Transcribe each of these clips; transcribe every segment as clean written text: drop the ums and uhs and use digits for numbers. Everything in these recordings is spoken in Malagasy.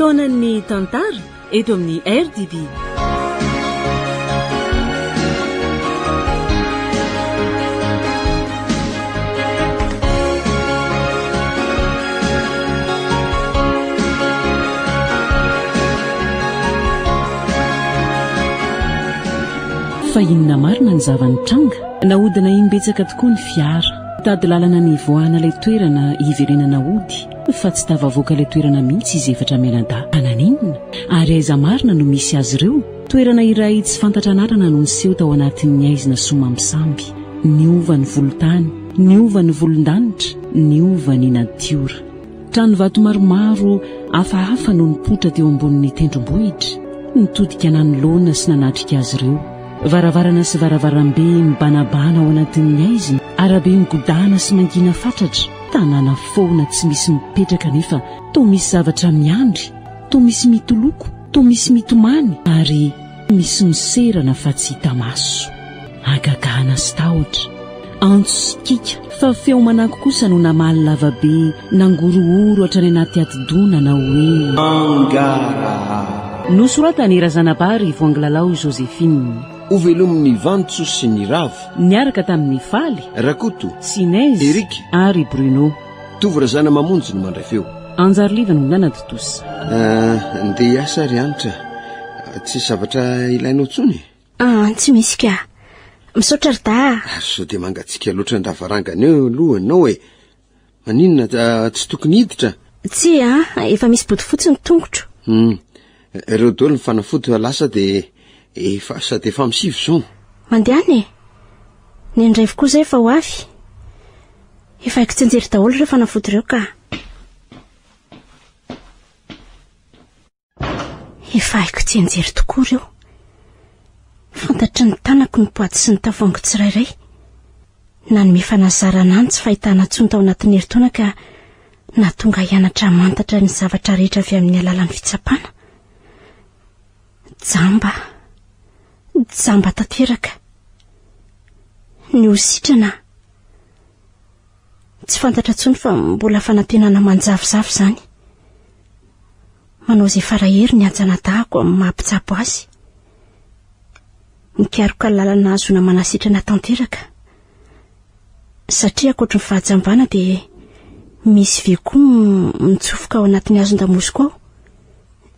Fotoanan'ny tantara eto amin'ny RDB. Fa inona marina ny zavanitranga nahodina imbetsaka tokoa ny fiara tady lalana ny voana ilay toerana iverenana ody fa tsy tavavoaka ilay toerana mihitsy izy efatra melan-da ananinona ary aiza marina no misy azy ireo toerana iray tsy fantatra anarana no niseho tao anatin'ny aizina somambisamby niova ny volontany niova ny volondanitra niova ny natiora trano vato maromaro hafahafa no nipotra teo ambonin'ny tendrombohitra nitodika nanoloana sy nanatrika azy ireo varavarana sy varavarambe mibanabana ao anatin'ny aizina arabe migodana sy mangina fatratra tanàna foana tsy misy mipetraka nefa toa misy zavatra miandry toa misy mitoloko toa misy mitomany ary misy miserana fa tsy hita maso agagana sy tahotra antso sy kika fa feo manako kosa no namaly lavabe nangorohoro hatrany anaty atidonana hoe angara nosoratany razanabary voangilalao Joséphine ovelomin'ny vantso sy ny ravo niaraka tamin'ny faly rakoto Sinez Eric ary Bruno tovorazana mamonjy no mandray feo anjariliva no nanatotosa ndeha hiasa ry anitra tsy zavatra ilainao tsony tsy misy ka misaotra ry da sao dia mangatsika loatra ny davarangana eo lohanao maninona tsy tokony hiditra tsy efa misy bodofotsy ny tongotro ireo dolo ny fanafody lasa dia sady efa misivy zao mandehany ny andrevy koa zay efa ho avy efa haiko tsy anjery daholo ireo fanafody ireo ka efa haiko tsy anjery tokoa ireo fantatry ny tanako ny boaty sy ny tavoango tsirairay nanome fanazarana any tsy fahitana tsony tao anatin'ny herintaona ka nahatonga hianatra mantatra ny zavatra rehetra avy amin'ny alalan'ny fitsapana jamba tanteraka ny hositrana tsy fantatra tsony fa mbola fanantenana manjavozavo zany manao izay farahery ny ajanadahako amin'ny mahampitsabo azy nikaroka lalana azona manasitrana tanteraka satria ankoatra ny fahajambana dia misy ve koa mitsofoka ao anatin'ny azon-damosiko ao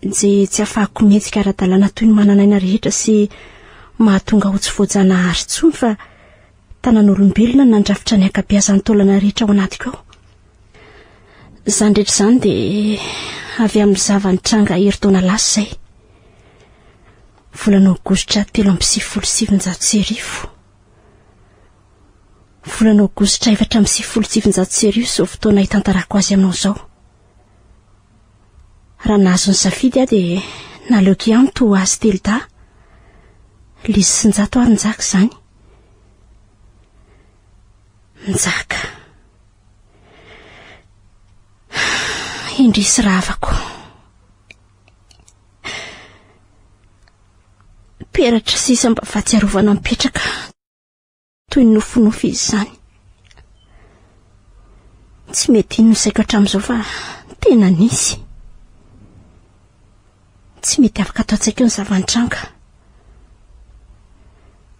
izay tsy afahako mihetsika ara-dalàna toy ny mananaina rehetra sy mahatonga ho tsy voajanahary tsony fa tanan'olombelona nandrafitra ny ankabeazan'ny taolana rehetra ao anatiko ao izany rehetra izany dia avy amin'ny zavanitranga herintaona lasa izay volana aogositra 3,790 volana aogositra 4,790 izao fotoana hitantarako azy aminao izao raha nahazo ny safidy dia naleoko ihany to azy telda lizy sinjato ary njaka izany njaka indrisy ravako peratra sisa mba fahatsiarovana mipetraka toy ny nofonofo izy izany tsy mety ino saiko hatramin'izao fa tena nisy tsy mety afaka atao tsaiko ny zavanitranga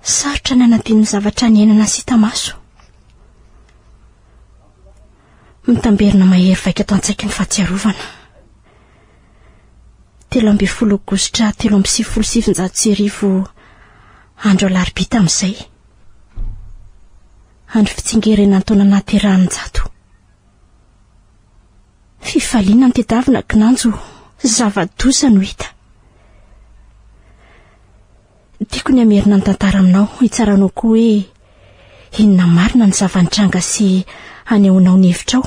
sarotra ny anadino ny zavatra ny ainana sy hita maso mitamberina mahery vaika atao an-tsaiko ny fahatsiarovana 13 aogositra 7,790 andro alarobia tamin'izay andro fitsingerenany taona nahaterahan-jato fifaliana ny tedavina kinanjo zava-doza no hita tiako ny amerina ny tantara aminao hitsaranao koa hoe inona marina ny zavanitranga sy anehoanao ny hevitrao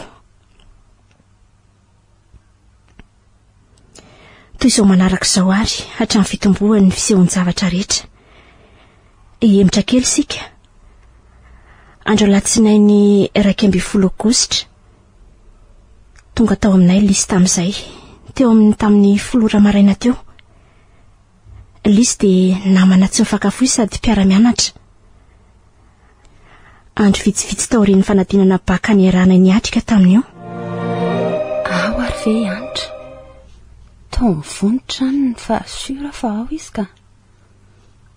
toy izao manaraka izao ary hatramin'ny fitombohan'ny fisehon'ny zavatra rehetra hemitra kely sika andro alatsinainy 12 aogositra tonga tao aminay lisy tamin'izay teo tamin'ny folora maraina teo lisy dia namana tsy mifakafoy sady mpiara-mianatra andro vitsivitsy tao reny fanadinana baka niarana niatrika tamin'io ao ary ve antra mivonitra fa sura fa ao izy ka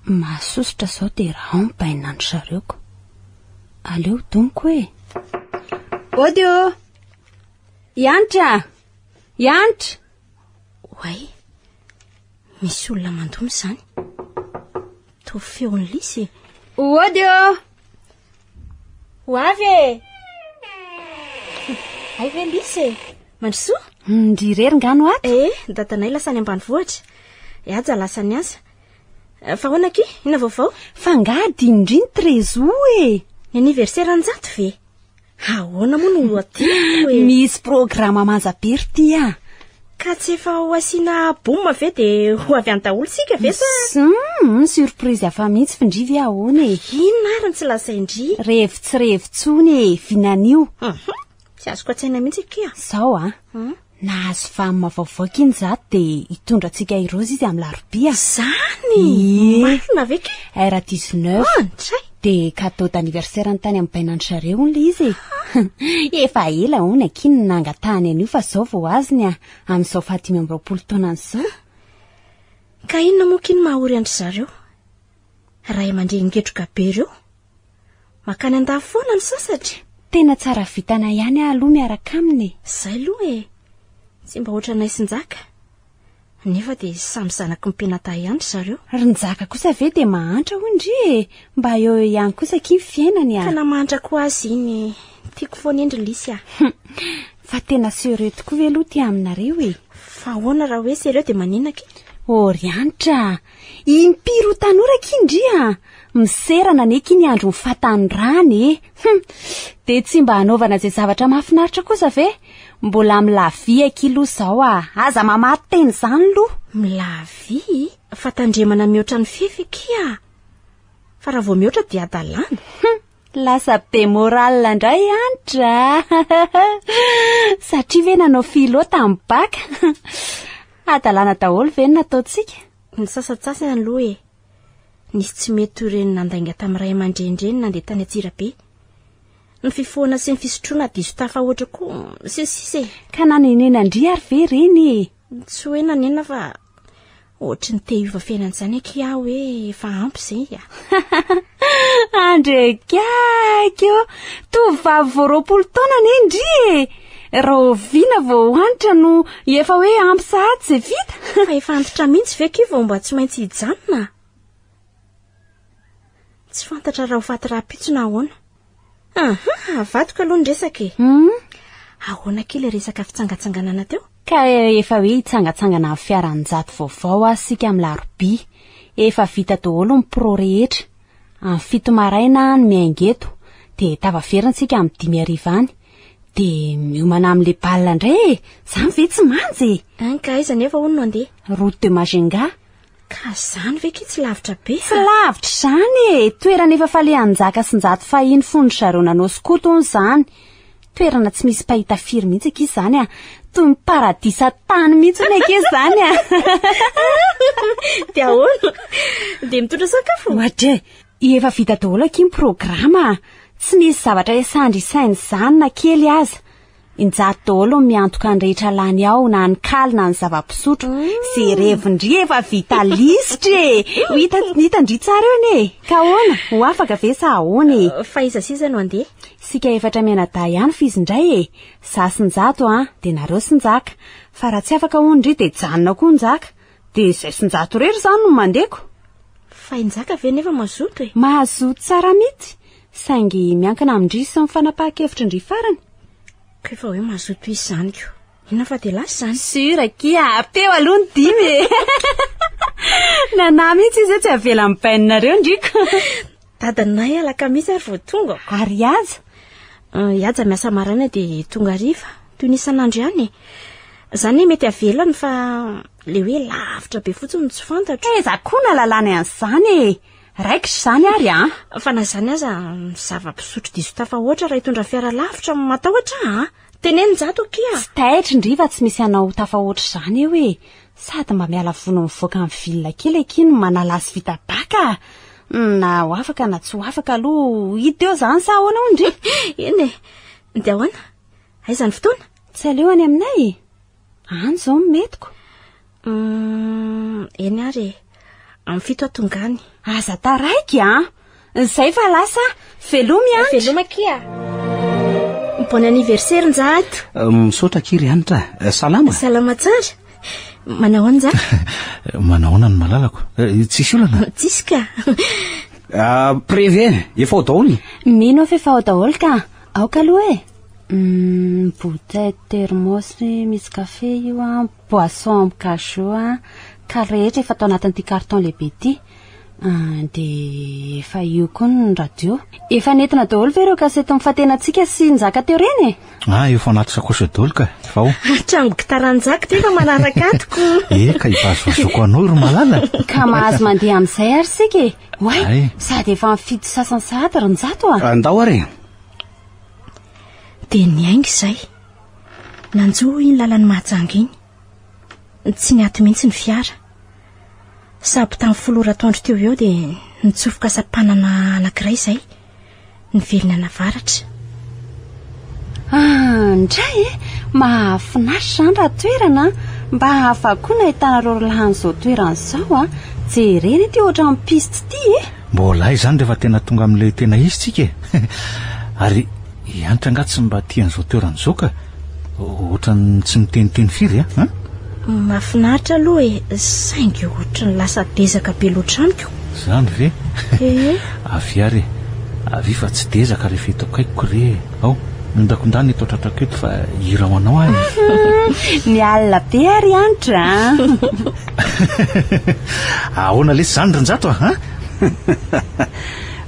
mahasosotra zao dia raha mibaina andro zareoko. Aleo donko hoe Odio Iantra Oay, misy olona mandomy izany. Toa feon'ny lisy. Odio Hoavy e! Ay ve lisy e? Mandrosoa? Ndry ngano ato? Dadanay lasany ambanivohitra. Aja lasany asa. Fa hoana aky? Ina vaovao? Fa ngady indriny Trezo e. Ny anniversaire anjato ve? Ahoana moa no atiako e? Misy programa manjabery tia. Ka tsy efa ho asiana bomma ve de ho avy an-daholo sika ve sa? Surprise hafa mihitsy findrivy ahoana e. Inona ary tsy lasaindry? Revitrevitsony e, vinanio. Tsy azoko atsaina mihitsy kia. Zao nahazo vamima vaovaoka iny zato de hitondra antsika Irozy izy amin'ny larobia. Zany? Marina ve ke? Era 19. Tray. De cadeau d'anniversaire ny tany amin'ny bainandry zareo ny izy. Efa ela hono akiny nangatahany an'io fa zao vao azony amin'izao 25 taona an'izao. Ka inona moa kiny mahaory andry zareo? Ray aman-dreny ngetroka be ireo. Makany an-dafy foana ny sasatra. Tena tsara vitana ihany aloha miaraka aminy. Zay aloha e. Tsy mba ohatra nay sinjaka. Nefa de samy zanako mpenata ihany zareo. Rinjaka kosa ve de mahantra hoindry e. Mba eo ihany kosa ky fiainany Kana mahantra koa azy iny. Tiako foana endry lisy Fa tena sérieux tokoa ve aloha ty aminareo e. Fa ahoana raha hoe sérieux de manina ky? Orianitra, impiro tanora kindria. Miserana neky ny andro mifatany rany e. De tsy mba hanaovana izay zavatra mahafinaritra kosa ve? Mbola milavia kilo zao aza mamaty teny zany lo. Milavia? Fa tandremana mihoatra ny fefy kia. Fa raha vao mihoatra dia adalana. Lasa be moral indray Anitra. Satria ve nanao philo tamin'ny baka. Adalana daholo ve nataontsika? Ny sasatsasany aloha e. Nisy tsy mety ireny nandainga tamin'ny ray aman-dreny nandeha tany Antsirabe. Ny fifohana sy ny fisotroana diso tafahoatra koa sisy e. Ka nanenena ndry ary ve reny? Tsy hoe nanena fa ohatry ny tehiva fiainan'izany eky aho hoe efa ampy izay Andrekakyo, tovavy vao 20 taona anie ndry e. Rahoviana vao Anitra no efa hoe ampy sahady izay vita. Fa efa antitra mihitsy ve ky vao mba tsy maintsy hijanona. Tsy fantatra raha ho faty raha-pitsona ahoana. Avadika aloha ny resaka e. Ahoana ky le resaka fitsangatsanganana teo? Ka efa hoe hitsangatsangana amin'ny fiaranjato vaovao sika amin'ny larobia. Efa vita daholo ny pro rehetra. Amin'ny 7 maraina ny miaingeto. De tavaferantsika amin'ny 5 arivany. De miomana amin'le balle indray. Zany ve tsy manjy? Ka aiza nefa hono no andeha? Route de Magenga. Ka zany ve ky tsy lavitra be? Fa lavitra zany e. Toerana efa fale anjaka sinjato fahiny fony zareo nanao skoto hono zany. Toerana tsy misy pahita firy mihitsy aky zany toy ny paradisa tany mihitsy aky zany De ahoana? De mitondra sakafo? Ohatry, efa vita daholo aky ny programa. Tsy misy zavatra esandry sainy zany na kely aza. Injato daholo miantoka ny rehetra lany ao na ny kaly na ny zava-pisotro. Ze revindry efa vita lisitra e. Hita ndry tsara eo ne. Ka ahoana? Ho afaka ve sa ahoana? Fa iza sisa no andeha? Sika efatra mianadahy ihany fizy indray e. Za sinjato de nareo sinjaka. Fa raha tsy afaka ondry de janona koa njaka. De izay sinjato rery zany no mandeko. Fa injaka ve nefa mazoto e? Mazoto tsara mihitsy. Saingy miankina amindry sy ny fanapahan-kevitra ndry farany. Ka efa hoe mazoto izy zany ko. Ina fa de lasa zany? Sura kia, apeo aloha ny 10 e. Nanahy mihitsy izy tsy avela amin'ny baininareo ndriko. Dadanay alakamisy ary vao tonga. Ary aza? Iaja miasa maraina de tonga hariva. Toy ny isan'andro ihany. Zany mety avelany fa le hoe lavitra be fotsiny tsy fantatro. Za koa nalalany an'izany e. Raikitra zany ary Fa na zany aza zava-pisotro diso tafahoatra raha hitondra fiara lavitra matahotra teneny jato kia. Tsy taitra ndriva tsy misy anao tafahoatra zany eo e. Sady mba miala vono mivoaka amin'ny vilona kely aky no manalazy vita baka. Na ho afaka na tsy ho afaka aloha hita eo zany sa ahoana ondry. Eny e. De ahoana? Aiza ny fotoana? Tsy aleo any aminay. Any zao metiko. eny ary amin'ny fito atongany. Aza taraiky zay fa lasa velomy velomakia. Bon anniversaire Njato. Misaotra kiry anitra. Salama. Salama tsara. Manao anja? Manaona ny malalako. Tsisy olana. Tsisy ka. Prévé, efa ao daholo. Mino fa efa ao daholo ka. Aoka aloha bouteille thermos misy café io boisson amin'ny cajou ka rehetra efa atao anatin'ity carton lehibe ity. De efa io koa ny radio. Efa nentina daholo ve ireo kasety mifatenantsika sy Njaka teo reny? Efa anaty sakosy daholo ka. Efa ao. Trango gitaranjaka teo efa manaraka atoko. Ka ipazozoko anao ro malala. Ka mahazo mandeha amin'izay ary sika. Way, sady efa mifidy sasany sahady ry Njato Andao ary. De niainga izay. Nanjo iny lalany mahajanga iny. Tsy niato mihitsy ny fiara. Sabo tamin'ny foloratoandro teo eo dia nitsofoka sampanana anankiray izay. Nivelona navaratra. Ndray mahafinaritra zany raha toerana. Mba hafa koa nahitana reo lahan'izao toerana izao jerena ity ohatra amin'ny piste ity Mbola izany rehefa tena tonga amin'ilay tena izy tsika. Ary antra angatsy mba tian'izao toerana izao ka ohatrany tsy miteniteny firy mahafinaritra aloha saingy ohatra ny lasa dezaka be loatra amiko. Zany ve? Avy ary avy fa tsy dezaka rehefa eto akaikiko re. Ao nindakondany eto tratrako eto fa hira manao any. Ny alina be ary antra. Ahoana lesy zany ry Njato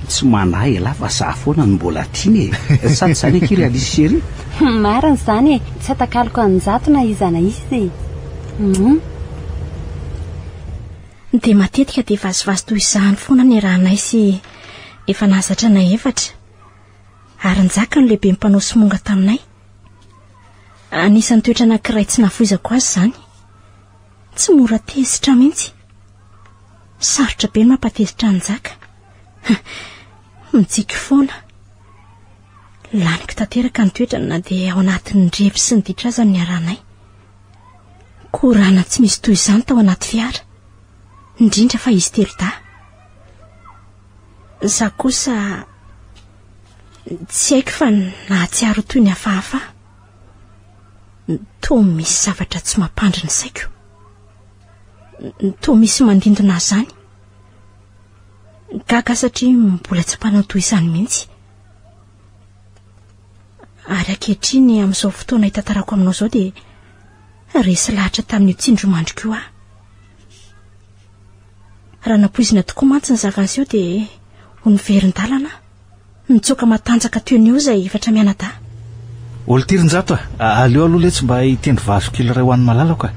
Tsy manahy la fa safoana ny mbola tiany sady sany akiry Alice chérie. Marina zany tsy atakaloko ny Njato na izana izy. De matetika de vazivazy toy izany foana ny rahanay sy efa nazatra na efatra. Ary Njaka no lehibe mpanao simonga taminay. Anisan'ny toetra anankiray tsy navoizako azy zany. Tsy mora tezitra mihitsy. Sarotra be ny mampatezitra Njaka. Mitsiky foana. Laniko tanteraka ny toetrany na dia ao anatin'ny drevi sy ny ditra aza ny aranay. Korana tsy misy toy izany tao anaty fiara. Indrindra fa izy telda. Za kosa tsy haiko fa nahatsiaro toy ny hafahafa. Toa misy zavatra tsy mampandry ny saiko. Toa misy mandindona zany. Gaga satria mbola tsy mpanao toy izany mihitsy. Ary ankehitriny amin'izao fotoana hitantarako aminao izao dia resy lahatra tamin'io tsindromandriko io Raha napoizina tokoa mantsy ny zava-niseho dia ho niverin-dalana. Nitsoaka matanjaka teo n'io izay efatra mianada. Olo tiry Njato aleo aloha le tsy mba hitendry vazo kely iray ho an'ny malalaka.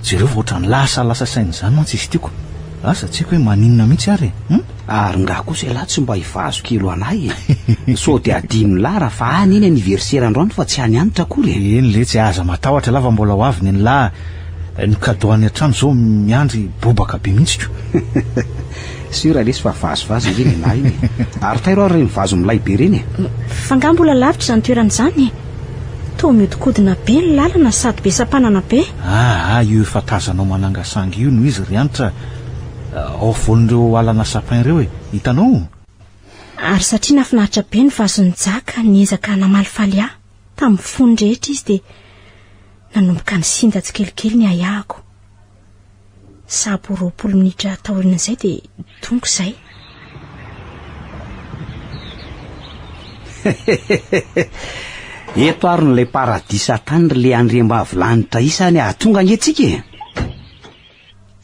Jereo voatra ny lasa sainy izany mantsy izy tiako. Asa tsy hoe maninona mihitsy ary. Ary nga kosa la tsy mba hivazo kelo anay. So dia adino lara fa any iny anniversaire androany fa tsy any anitra akory. Eny le tsy aza matahotra lava mbola ho avy ny la ny cadeau any an-trano zao miandry bobaka be mihitsy. Sira lesy fa vazovazo reny na iny. Ary tairo ary mivazo milay be reny. Fa nga mbola lavitra izany toerana izany. Toa miodikodina be ny lalana sady be sampanana be. Io efa tazanao manangasangy io no izy ry anitra. Ao voan'ireo alana sapin ireo hitanao. Ary satria nafinaritra be ny vazon'ny Njaka niezaka namalifaly ahy tamin'ny fony rehetra izy dia nanomboka ny sinda tsikelikely ny ayahako. Sabo 20 minitra taorin'izay dia tonga izay. Eto ary n'ilay paradisa tany le andriambavy-lanitra isany tonga anetsika.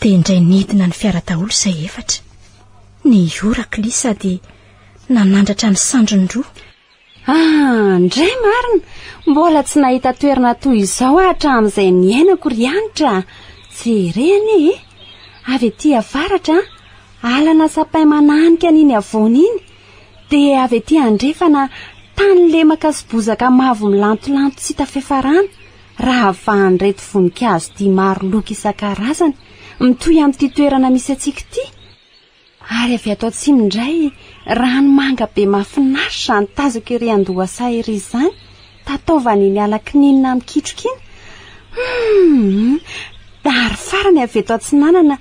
Dia indray nidina ny fiara daholo izay efatra. Ny orakli sady nanandratra ny sandrony roa. Ndray marina, mbola tsy nahita toerana toy izao hatramin'izay niainako ry anitra. Jereny avy etỳ avaratra alana sapin mananika n'iny avony iny. Dia avy etỳ andrefana tany lemaka sy bozaka mavo milantolanto tsy hita fiafarana. Ravahan'ireto voninkazo dia maro loko isan-karazany mitohy amin'ity toerana misy antsika ity. Ary avy ato atsimo indray rano manga be mahafinaritra nitazako ery Andohasa ery izany tataovan'iny alakininina mikitrokiny. Ary farany avy eto Atsinanana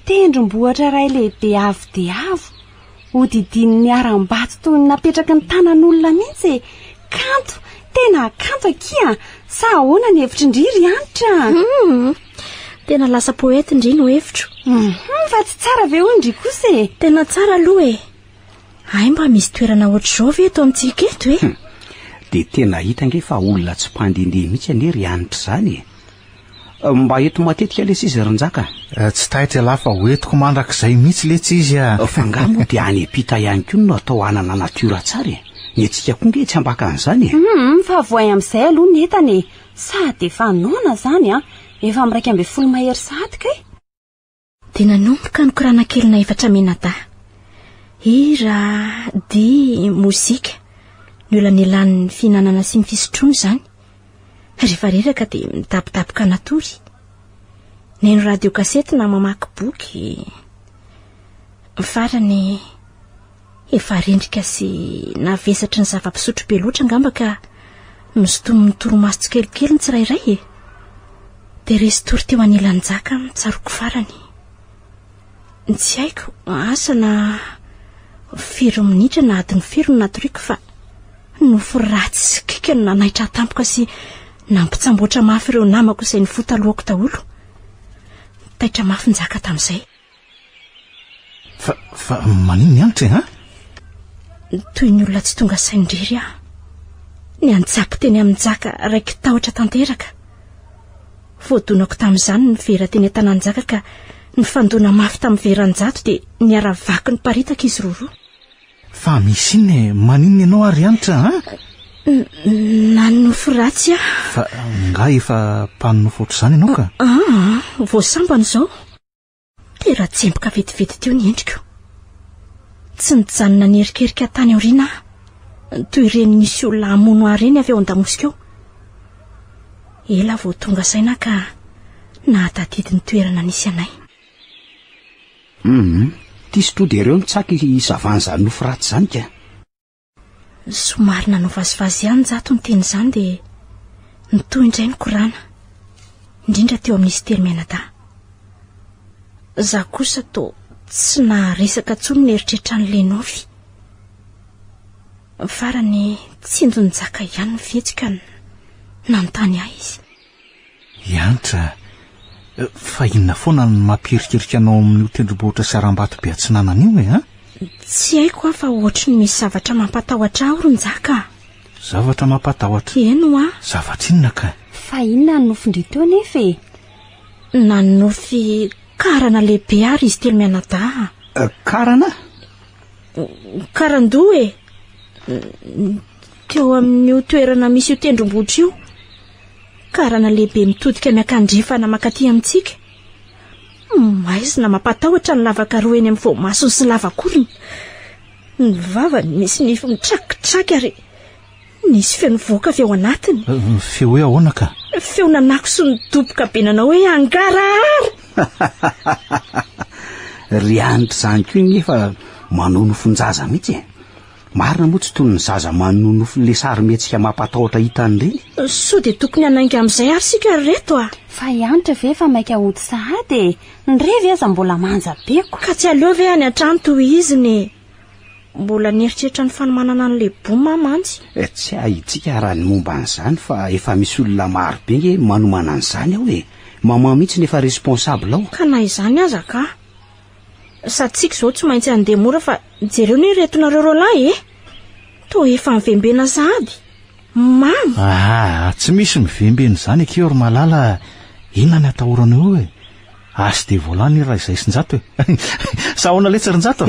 tendrombohitra iray lehibe avo dia avo hodidin'ny aram-bato toy ny napetraka ny tanan'olona mihitsy. Kanto, tena kanto akia. Sa ahoana ny hevitry indriry anitra? Tena lasa poety indri no hevitro. Fa tsy tsara ve ondry kosa e? Tena tsara aloha e. Ay, mba misy toerana ohatr'izao ve eto amintsika eto e? Dia tena hita nge fa olona tsy mpandehandeha mihitsy anery anitra izany. Mba eto matetika le tsisy Ranjaka? Tsy taitra lafa hoetiko mandrakizay mihitsy le tsisy fa ngamo dia any ampita ihany koa no atao hanana natiora tsara e. Ny antsika koa nge tsy hambaka an'izany e. Fa voay amin'izay aloha netany e. Sady efa nona zany efa amin'ny 12 mahery sahatka e. Dia nanomboka ny korana kelina efatra menada. Hira, dia mozika ny olana ilan'ny fihinanana sy ny fisotroana izany. Rehefa reraka dia midabodaboka natory. Neno radio kasety na mamaky boky. Farany efa rendrika sy navesatry ny zava-pisotro be loatra ngamba ka misotomy ny toromaso tsikelikely ny tsirairay e. Dia resy tory teo anilan'ny jaka mitsaroko farany. Tsy haiko asa na firy minitra na adiny firy no natoriako fa nofo ratsy sy kika no nanaitra tampoka sy nampitsamboatra mafy ireo namako izay nifotaloako daholo. Taitra mafy ny jaka tamin'izay. Fa manino ny anitra toy ny olona tsy tonga saindriry ny antsapy teny amin'ny jaka raiky tahotra tanteraka. Voadonako tamin'izany ny vera teny an-tanàn-jaka ka ny fandona mafy tamin'ny veranjato dia niara-vaky ny paritaka izy roa. Fa misy iny manino ianao ary anitra nanofo ratsy fa nga efa mpanonofo ohatr'izany ianao ka? Voasambana izao. Dia raha tsemboka vetivety teo ny endriko. Tsy nijanona nerikerika tany aoriana toy ireny nisy olona hamono areny avy ao an-damosika ao. Ela vao tonga saina ka nahatadidy ny toerana nisy anay. Tisy to dia ireo nitsaky zavan'izany nofo ratsy izany ka? Somary nanovazivazy ihany jato ny teny izany dia nitoy indray ny korana, indrindra teo amin'izy telo menada. Za kosa to tsy naharesaka tsony ny eritreritran'ilay nofy. Farany tsinjo ny jaka ihany ny fihetsika nanontany ahy izy. Iantra, fa inona foana ny mampirikerika anao amin'ny tendrombohitra sy aram-bato be Atsinanana io e? Tsy haiko fa ohatry ny misy zavatra mampatahotra aho ry njaka. Zavatra mampatahotra? Eno Zavatra inona ka? Fa inona ny nofindry teo nefa e? Na nofy karana lehibe ary izy telo mianada. Karana? Karandoa e. Teo amin'ny toerana misy io tendrombohitra io. Karana lehibe mitodika miakandrifana makaty amintsika. Maizina mampatahotra ny lavaka roa eny amin'ny voamasony sy lavakorony. Ny vavany misy nify mitrakitraky ary nisy feno voaka avy ao anatiny. Feo hoe ahoana ka? Feo nanako sy nidoboka be nanao hoe angarahara. Ry anitra izany koa nefa manonofonjaza mihitsy e. Marina moa tsy toy ny zaza manonofo le sarymetsika mampatahotra hitany ireny. So dia tokony hanainga amin'izay ary sika reto Fa ianitra ve fa maika hody sahady e? Nirevy aza mbola manja beko. Ka tsy aleo ve any an-trano toy izy ny mbola nieritreritra ny fanomanana an'ilay boma mantsy. Tsy ahitsika raha ny momba an'izany fa efa misy olona maro be nge manomana an'izany aho e. Mama mihitsy nefa responsable ao. Ka na izany aza ka. Satsika izao tsy maintsy andeha mora fa jereo ny retonareo rolahy to efa mivembena sahady. Mamy. Tsy misy mivembena izany akeo ry malala. Inona ny atahorana eo e? Asy dia volany raha izay sinjato e. Sahoana letsy rinjato.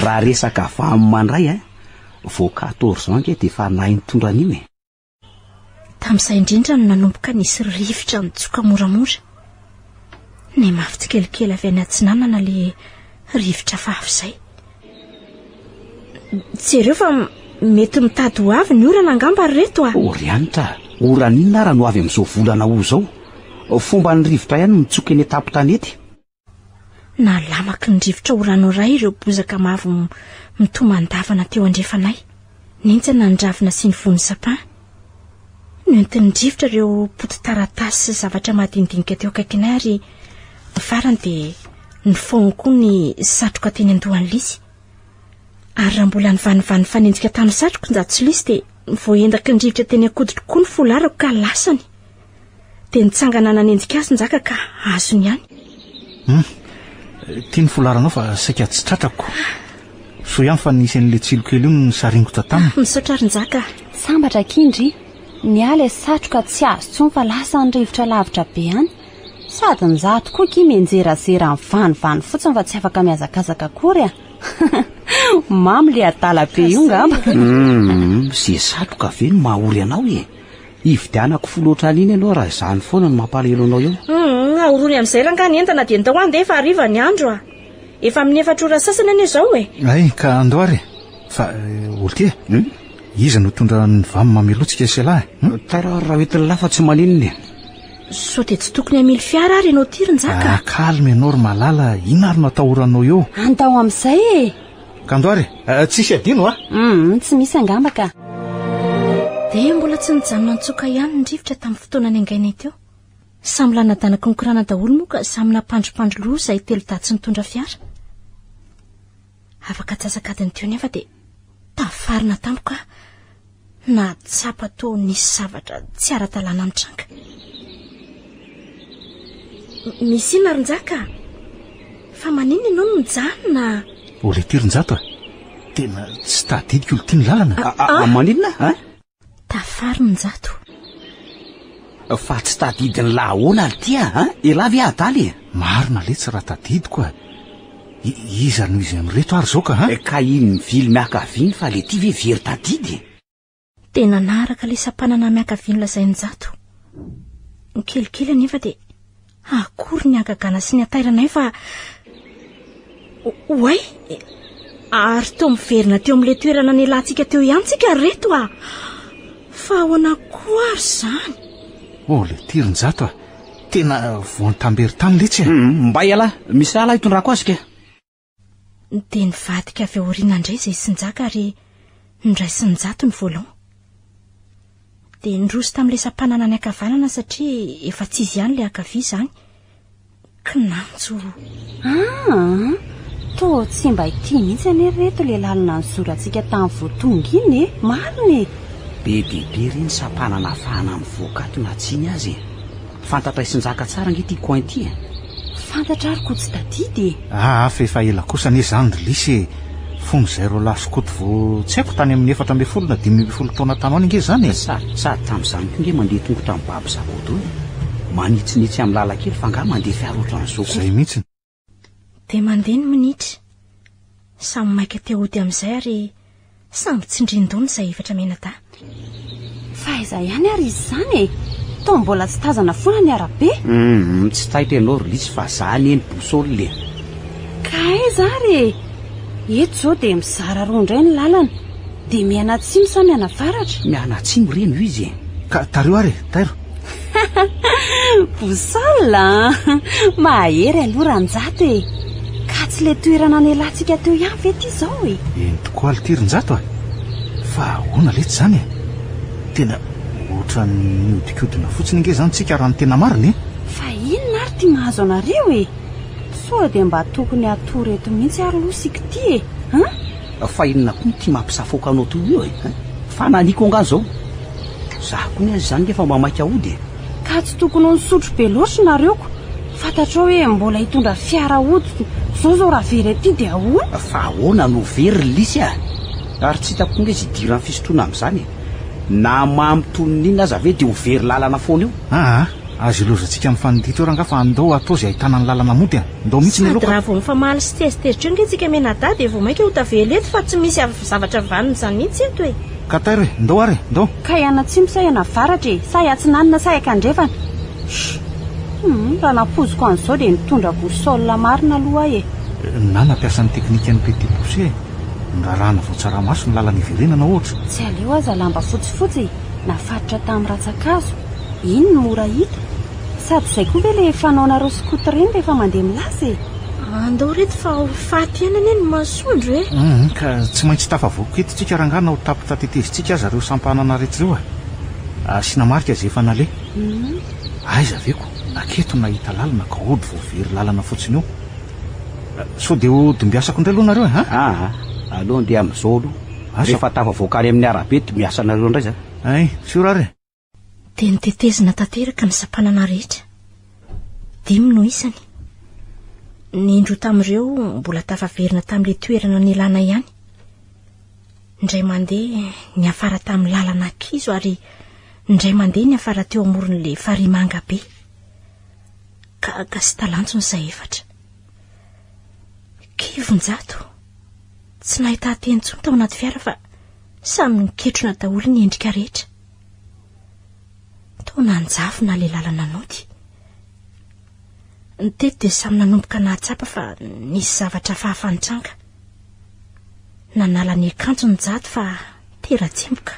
Raha resaka vamy mandray voa 14 zao ange dia efa nahy nitondra an'io e. Tamin'izay indrindra no nanomboka nisy rivotra nitsoka moramora. Ny mafy tsikelikely avy any Atsinanana le rivotra fafy izay. Jereo fa mety mitady ho avy ny orana angamba reto Ry anitra, orana inona raha no avy amin'izao volana ho zao? Fomba ny rivotra ihany mitsoka eny an-tampon-tanety. Nalamaky ny rivotra orano iray ireo bozaka mavo mitomandavana teo andrefanay. Nintsana ny ravina sy ny vony sapin. Ny noentinydrivotra ireo potitaratasy sy zavatra madinidinika teo akaikina ary ny farany dia nyfaony koa ny satroka teny andohan'ny lisy. Ary raha mbola nyvanivany fanenjika tany satroka njato tsy lisy dia voendaky ny rivotra teny akoditra koa ny folarako ka lasany dia nitsangana nanenjika azy njaka ka azony ihany. Tia ny folaranao fa saika tsy tratrako. So ihany fa nisy an'le tsilokely io ny saringotra taminy. Misaotra ry-njaka. Sambatra kindry, ny ala satroka tsy azo tsony fa lasa ny rivotra lavitra be any. Sady njato koa ki menjerazera ny vanivany fotsiny fa tsy afaka miazakazaka akory. Mamy le adala be io ngamba. Zay satroka ve no mahaory anao e. Ividianako foloatra an'iny ianao raha izany foana no mampalahelo anao eo. Ahorony amin'izay ranga ny entana dia nitao andeha efa hariva ny andro efa amin'ny 4 ora sasany anie izao e. Ay, ka andoary fa olty iza no tondra ny vamy mamelotsika iselahy. Tara raha hoentin'ny lafa tsy maninony. So dia tsy tokony hamily fiara ary ianao tirin-jaka. Kalme ianao ry malala, ina ary no atahoranao eo. Andao amin'izay e. Ka andoary tsisy adino Tsy misy angamba ka. Dia mbola tsy nijanona nitsoka ihany ny rivotra tamin'ny fotoana ny angaina teo. Samy lanadana konkorana daholo moa ka samy nampandropandro loha izay telo daty nitondra fiara. Afaka tsasakadiny teo nefa dia tafarina tampoka na tsapa tao nisy zavatra tsy ara-dalàna amin'ny tranga. Misy inona ry-njaka? Fa maninona ianao no mijanona? Ole tirin-jato tena tsy tadidika olo tia ny lalana. Maninona tafarina njato. Fa tsy tadidiny lahoana ary tia elavy adaly. Marina le tsy raha tadidiko iza no izy amreto ary zao ka iny mivily miakaviny fa le ty ve very tadidy. Tena naraka le sampanana miakaviny lazay njato. Ny kelikely anefa dia akory ny agagana sy ny atairanay fa oay ary teo miverina teo amin'le toerana ny lahtsika teo ihany tsika reto fa ahoana koa ary zany. Le tirin-jato tena voantambery tany letsy mba iala misy ala hitondrako azy ka. Dia nivadika avy aoriana indray izay sinjaka ary niraisy njato ny voalohany. Dia nirosy tamin'ilay sampanana ny akavanana satria efa tsy izy ihany ilay akavia izany. Kinanjo. Toa tsy mba ity mihitsy anie reto le lalina ny zorantsika tamin'ny voatonga iny marina e. Bebe reny sampanana afahana mivoaka ato na tsiny azy. Fantatra isinjaka tsara nge ty coin ty Fantatra ary ko tsy tadidy fa efa ela kosa anie zany ry lisy fony zay ro lasokoto vo tsy haiko tany amin'ny 4 na 5 taona tano any nge zany sady tamin'izany ko nge mandeha tongotra amin'ny babo sakoto manitsinitsy amin'ny lalakely fa nga mandeha fiarotra ny zoko zay mihitsy. Dia mandeha ny minitra samy maika teo ody amin'izay ary samby tsindrin-dony izay efatra menada. Fa iza ihany ary izy zany e. Tao mbola tsy tazana foana ny arabe. Tsy taitra ianao ry lisy fa zany eny bosôly le. Ka aiza ary eto zao dia mizara roa indray ny lalana dia miana atsimo sa miana avaratra. Miana atsimo reny io izy ka tareo ary tairo. Bosôla mahery aloha ranjato e. Ka tsy le toerana ny latsika teo ihany ve ty izao e. Tokoa le tirin-jato fa hoana letsy zany tena ohatran'ny miodikodina fotsiny nge zany tsika raha ny tena mariny. Fa inona ary ty mahazo anareo e. Sao dia mba tokony atory eto mihitsy ary losika ty fa inona koa ty mampisafoka anao toy io fa naniko angano zao zaho koa ny azy zany ngefa mba maika ody ka tsy tokony nisotro be loatra nareoko. Fantatrao hoe mbola hitondra fiara ody zao raha very aty dia ahoana. Fa ahoana no very lisy ary tsy hitako nge izy idiran'ny fisotroana amin'izany na mamitonin'inona aza ve dia ho very lalana foana io. azo ilozantsika amin'ny fanidito eo ranga fa andao atao izay ahitana ny lalana mody andao mihitsy ny loka. Raha vao mifamaly sy tezitezitra eo nge tsika menada dia vao maika ho tavela eto fa tsy misy zavatra vanina izany mihitsy eto e. Ka tairo e, ndao ary ndao. Ka iana tsimo sa iana varatra e, sa iatsinanina sa iakandrefana. Raha napoziko an'izao dia nitondra bosôla marina aloha e. Na nampiasan'ny teknika ny petit poussé nrarahana vao tsaramaso ny lalana iverenana ohatra. Tsy aleo aza lamba fotsifotsy nafaritra tamin'ny ratsakazo. Iny no mora hita. Sady izay koa ve le fanaonareo skoto reny rehefa mandeha milasy e. Andao reto fa faty ianany ny masondro e. Ka tsy maintsy tafavoaka eto tsika rangana ho tapitra tetezitsika aza reo sampanana rehetra ireo Asiana marika zay efa nale. Aiza ve ko naketo nahita lalana ka ody voavery lalana fotsiny io. So dia odimbiasako indray aloha nareo aloha ndeha amin'izao aloha rehefa tafavoakany amin'ny arabe dia miasa nareo indray za. Ay siorare dia nitetezina tanteraka ny sampanana rehetra 5 no isany. Ny indro tamin'ireo mbola tafaverina tamin'ilay toerana nilana ihany. Indray mandeha ny afara tamin'ny lalana ankizo ary indray mandeha ny afara teo amoron'ilay farimanga be. Gaga sy talantsony izay efatra. Kivonjato. Tsy nahita teny intsony tao anaty fiara fa samy niketrona daholo ny endrika rehetra. Tao nanjafona ilay lalana nody. Ny teto dia samy nanomboka nahatsapa fa nisy zavatra fahafantranga. Nanala ny akanjo ny jato fa tera-tsemboka.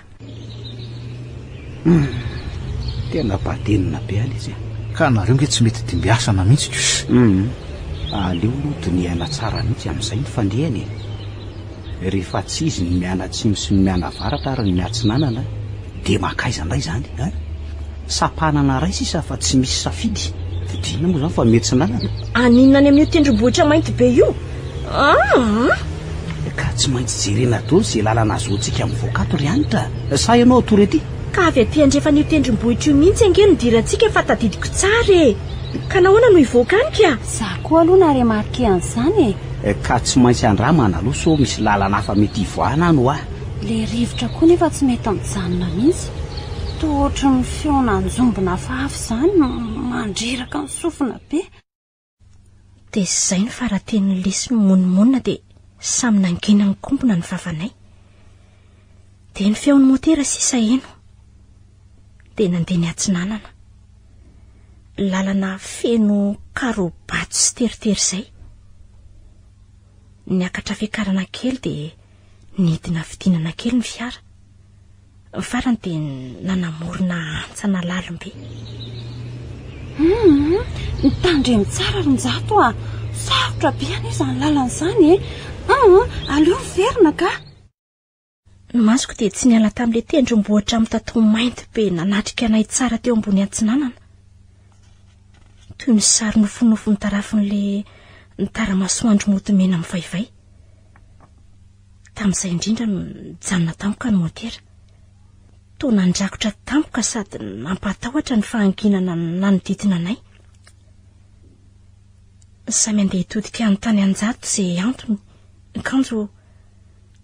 Tena badenina be ala izy. Ka nareo nge tsy mety dimbiasana mihitsy kos. Aleo loto ny aina tsara mihitsy amin'izay ny fandehany. Rehefa tsy izy ny miana atsimo sy ny miana avaratra ary ny miatsinanana dia makaiza indray izany. Sapanana ray sisa fa tsy misy safidy. Dina moa zany fa mety sinanana. Aninona any amin'io tendrombohitra mainty be io? Ka tsy maintsy jerena daholo izay lalana azoantsika amin'ny voakato ry anitra. Sa ianao torety? Ka avy aty andrefa an'io tendrombohitra io mihitsy ange no dirantsika fa tadidiko tsara. Ka nahoana no hivoaka anyka? Za koa aloha na remarke an'izany Ka tsy maintsy andramana aloha so misy lalana hafa mety hivoahana no le rivotra koa nefa tsy mety mijanona mihitsy. Tohatra ny feona njombona fahafy izany mandreraka ny sofina be. Dia izay ny faraten'ny lesy ny monimonina dia samy nangena ny kombona ny vavanay. Dia ny feon'ny motera sisa eno. Dia nandeha ny atsinanana. Lalana feno karobato sy teritery izay. Niakatra fiakarana kely dia nidina fidinana kely ny fiara. Farany dia nanamorona antsana lalombe. Nitandremy tsara ronjato sarotra be any izany lalana izany aleo verina ka. Ny masoko dia tsy niala tamin'ilay tendrombohitra amin'ny tatao mainty be nanatrika anay tsara teo ambony atsinanana. Toy ny sary nofonofo ny tarafin'ilay ny taramasoandro motomena amin'ny vaivay. Tamin'izay indrindra no nijanona tampoka ny motera. Toa nandrakotra tampoka sady nampatahotra ny fahanginana nanodidina anay. Samy andeha hitodika ny tany anjato izay antony. Ny kanjo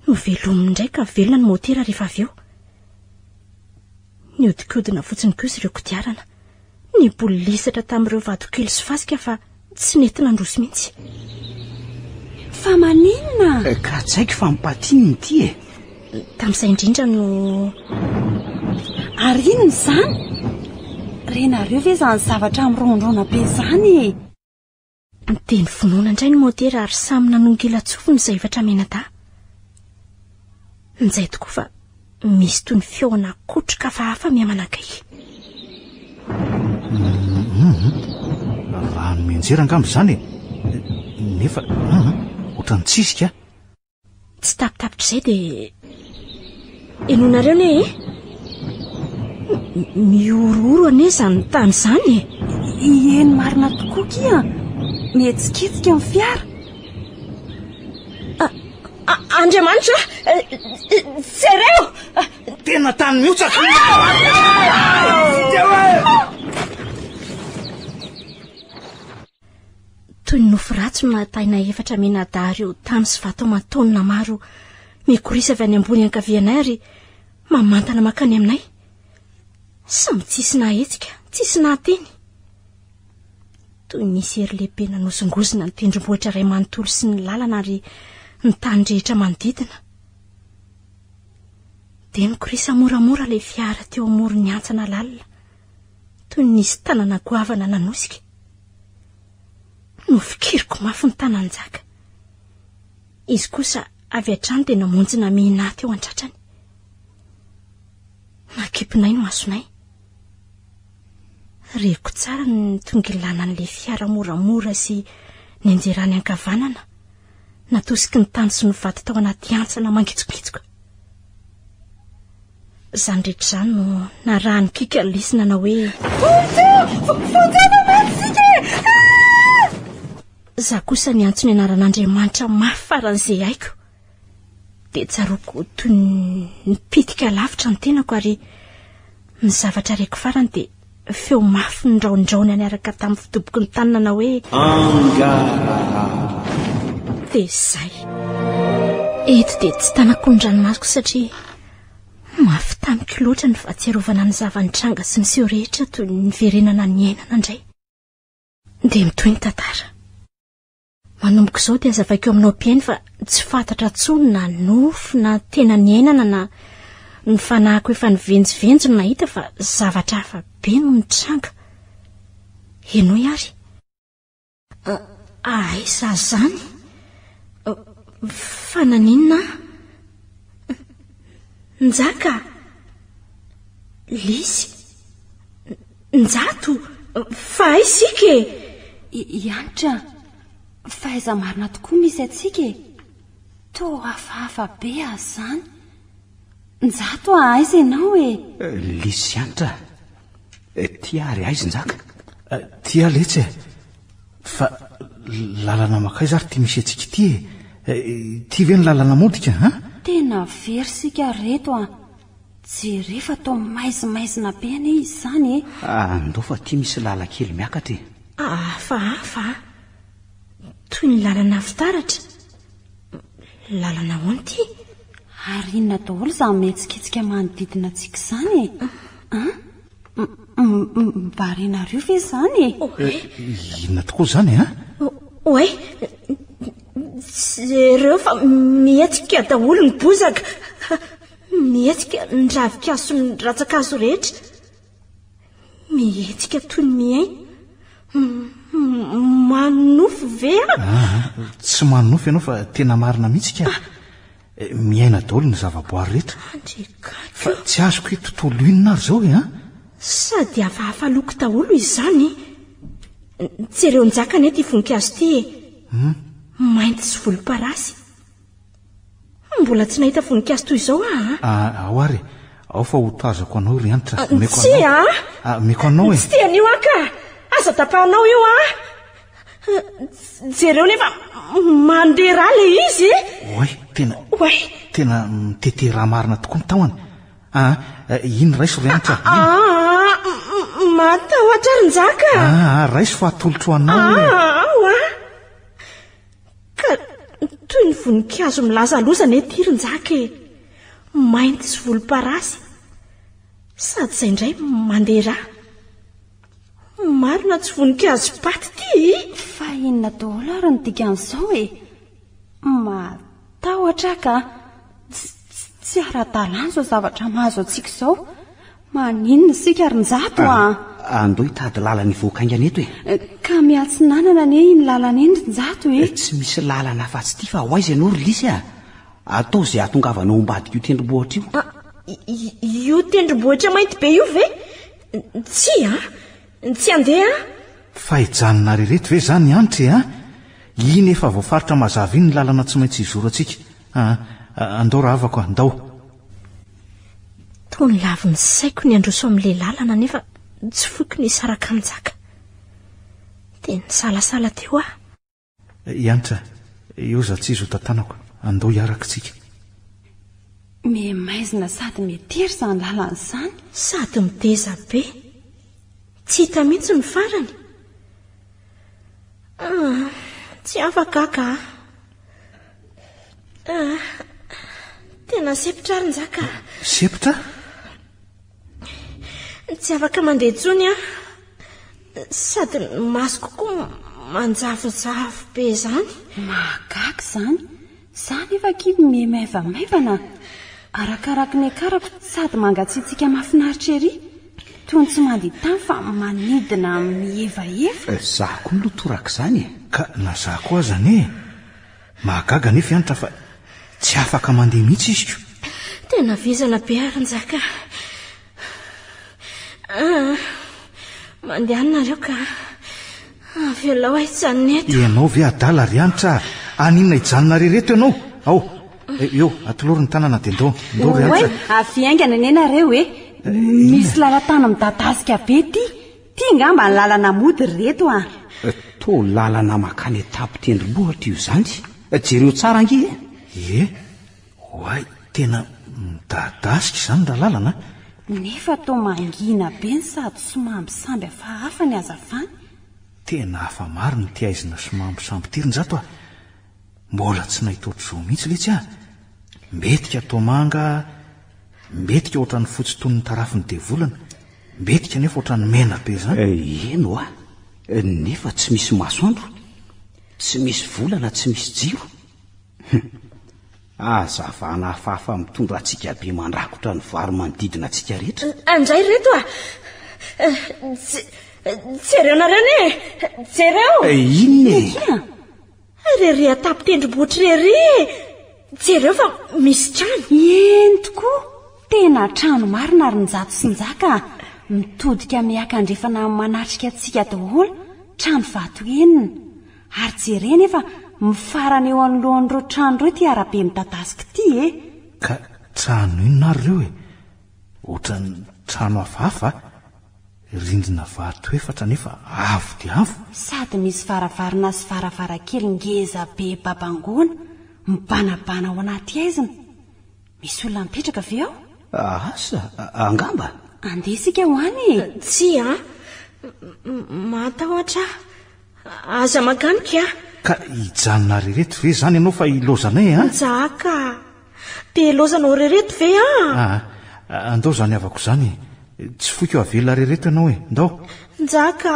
no velominy indray ka velona ny motera rehefa avy eo. Niodikodina fotsiny kosa ireo kodiarana. Ny bolisatra tamin'ireo vatokely sy fasika fa tsy nentina androso mihitsy. Fa maninona? Ka tsy haiko fa mipatininy ity Tamin'izay indrindra no ary inona izany? Renareo ve izany zavatra mirondrona be izany? Dia ny vonoana indray ny motera ary samy nanongela tsofiny izay efatra menada. Nizay tokoa fa misy toy ny feona kotroka hafa miamanakay. Raha menjera angambo izany nefa ohatran'ny tsisika. Tsy tapitapitra izay dia enonareo ne miorooro ane izany tany izany Eny marina tokoa kia. Mihetsiketsika amin'ny fiara. Andriamanitra, sereo! Tena tany miotsaka! Toy ny nofo ratsy no nahataina efatra menada ireo tany sy vato aman-taonina maro mikorisa avy any ambony ankavianay ary mamantana makany aminay. Samy tsisy nahetsika, tsisy nahateny. Toy nisy ery lehibe nanosongozina ny tendrombohitra iray manontolo sy ny lalana ary ny tany rehetra manodidina. Dia nikorisa moramora ilay fiara teo amoron'ny antsana lalina. Toy nisy tanana goavana nanosika. Nofikiriko mafy ny tananjaka. Izy kosa avy hatrany dia namonjina mihina teo an-tratrany. Nakipinay ny masonay. Reko tsara ny tongilana n'ilay fiara moramora sy ny anjerany ankavanana. Natosiky ny tany sy ny vato tao anaty antsana mangitsokitsoka. Zany rehetra izany no narahany kika lisina na hoe za kosa ny antso ny anaran'Andriamanitra mafy faran'izay haiko dia tsaroako toy ny pitika lavitra ny tenako ary ny zavatra reko farany dia feo mafy ny raondraony niaraka tamin'ny fidoboko ny tanina na hoe dia izay eto dia tsy tanako ny ranomasoko satria mafy tamiko loatra ny fahatsiarovana ny zavanitranga sy ny seho rehetra toy ny verenana ny ainana indray dia mitoy ny tantara manomboka izao dia azavaiko aminao mpiainy fa tsy fantatra tsony na nofo na tena ny ainana na ny fanahiko efa nivenjivenjo no nahita fa zavatra hafa be no nitranga eno ary aiza zany fa naninona njaka lisy njato fa aisika ianitra faiza marina tokoa misy atsika to hafahafa be azy zany njato aiza ianao lisy ianitra tia ary aiza njaka tia letsy fa lalana makaiza ary tia misy atsika ty tia ve ny lalana modika tena very sika reto jerefa tao maizimaizina be any izy zany andao fa tia misy lalakely miakatra hafa toy ny lalana fitaratra lalana hoany ty ary inona daholo za metsiketsika manodidina antsika izany mbarenareo ve zany inona tokoa zany oe jereo fa mihetsika daholo ny bozaka mihetsika ny ravikazo sy ny ratsakazo rehetra mihetsika toy ny miainy manofo ve tsy manofo ianao fa tena marina mihitsika miaina daholo ny zavaboary rehetra fa tsy azoko hoe tontolo inona ary zao sady hafahafa loko daholo izy zany jereo njaka ny ety voninkazo ty mainty sy volomparasy mbola tsy nahita voninkazo toy izao ao ary ao fa hotazako anao ry anitra meko anao tsy tian'io ka aza tapahanao io jereo nefa mandeha raha le izy tena mitete raha marina tokoa ny tahony iny raiso ry anitra matahotra ary njaka raiso fa atolotro anao ka toy ny voninkazo milaza lozana ety ry-njaka mainty sy volomparasy sady izay indray mandeha raha marina tsy voninkazo paty ty fa inona daholo ary ny dikan'izao matahotra ka tsy ara-dalanjo zavatra mahazo antsika izao maninona sika ary njato andao hitady lalana ivoakaingana eto ka miatsinanana ane iny lalana eny njato tsy misy lalana afa-tsy ty fa ho aiza ianao ry lisy atao izay ahatongavanao ombadika io tendrombohitra io tendrombohitra mainty be io ve tsy andeha fa hijanona rereto ve zany anitra iny efa voafaritra mazava iny ny lalana tsy maintsy izoro atsika andao raha avako andao tony lavi ny saiko ny androso amin'ilay lalana nefa tsy foky ny saraka njaka dia ny salasala teo ianitra eo za tsy izy ho tantanako andao hiaraka tsika memaizina sady metery zany lalana izany sady miteza be tsy hita mihitsy ny farany tsy afaka ka tena sepitra ary njaka sepitra tsy afaka mandeha tsony sady masoko koa manjavozavo be zany mahagaga zany efa kiby memaivamaivana arakaraka ny akarako sady mangatsiatsika mahafinaritra ery tony tsy mandeha tany fa manidina mihevaeva zaho koa nilotoraka izany ka na zaho koa azany mahagaga nefa ianitra fa tsy afaka mandeha mihitsy iziko tena vizana be ary njaka mandehanareo ka avelao aitsany eto ianao ve adala ry anitra aninona hijanona rereto ianao ao eo atoloro ny tanana dia ndoro hoe avy aingana ny enareo hoe misy lalatana midadasika be ty ngamba ny lalana mody reto a to lalana makany etapo tendrombohatra io zany jereo tsara ange hoay tena midadasika izany raha lalana nefa to mangina be ny sady somambisamby hafahafa ny azafany tena hafa maro ny tiaizina somambisamby tirin-jato a mbola tsy nahita ohatr'izao mihitsy letsy a mbetika tomanga mbetika ohatran'ny fotsy tony ny tarafiny devolana mbetika nefa ohatran'ny mena be zany eno a nefa tsy misy masoandro tsy misy volana tsy misy jiro azavana hafahafa mitondra antsika be mandrakotra ny vary manodidina antsika rehetra andray reto a jereo nareo ne jereo inona rery atapo tendrombohitra rery jereo fa misy trano eny tokoa tena trano marina ary nyjato sy njaka mitodika miakandrefana manatrika antsika daholo trano vato enina ary jereny efa mifarana eo anolohan'ireo trano ireo ty arabe midadasika ty ka trano inona ary ireo ohatran'ny trano hafahafa rindrina vato efatra nefa avo dia avo sady misy varavarana sy varavarakely ngeza be babangona mibanabana ao anaty aizina misy olona mipetraka ve ao asa angamba andeha isika ho any tsy matahotra aza maganika ka hijanona rereto ve zany ianao fa ilozanay jaka dia lozanao rereto ve andao zany avako zany tsy foika eo avelona rereto ianao ndao njaka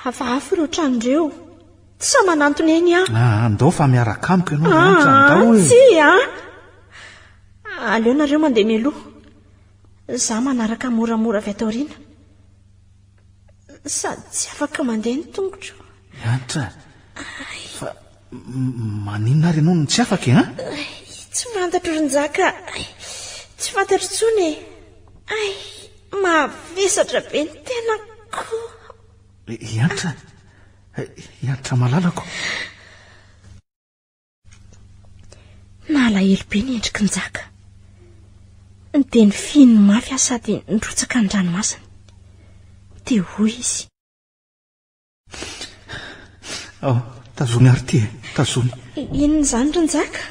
hafahafa ireo tranondreo tsy sa manantony eny andao fa miaraka amiko ianao tsy aleo nareo mandeha mialoha za manaraka moramora avy ataoriana sady tsy afaka mandeha ny tongotro antra fa maninona ary ianao no tsy afaka tsy fantatro ronjaka tsy fantatro tsony mavesatra be ny tenako iantra malalako nalahelo be ny endriky njaka dia ny finy mafy sady nrotsaka ny ranomasina dia hoy izy tazony ary ty tazony inona zany ronjaka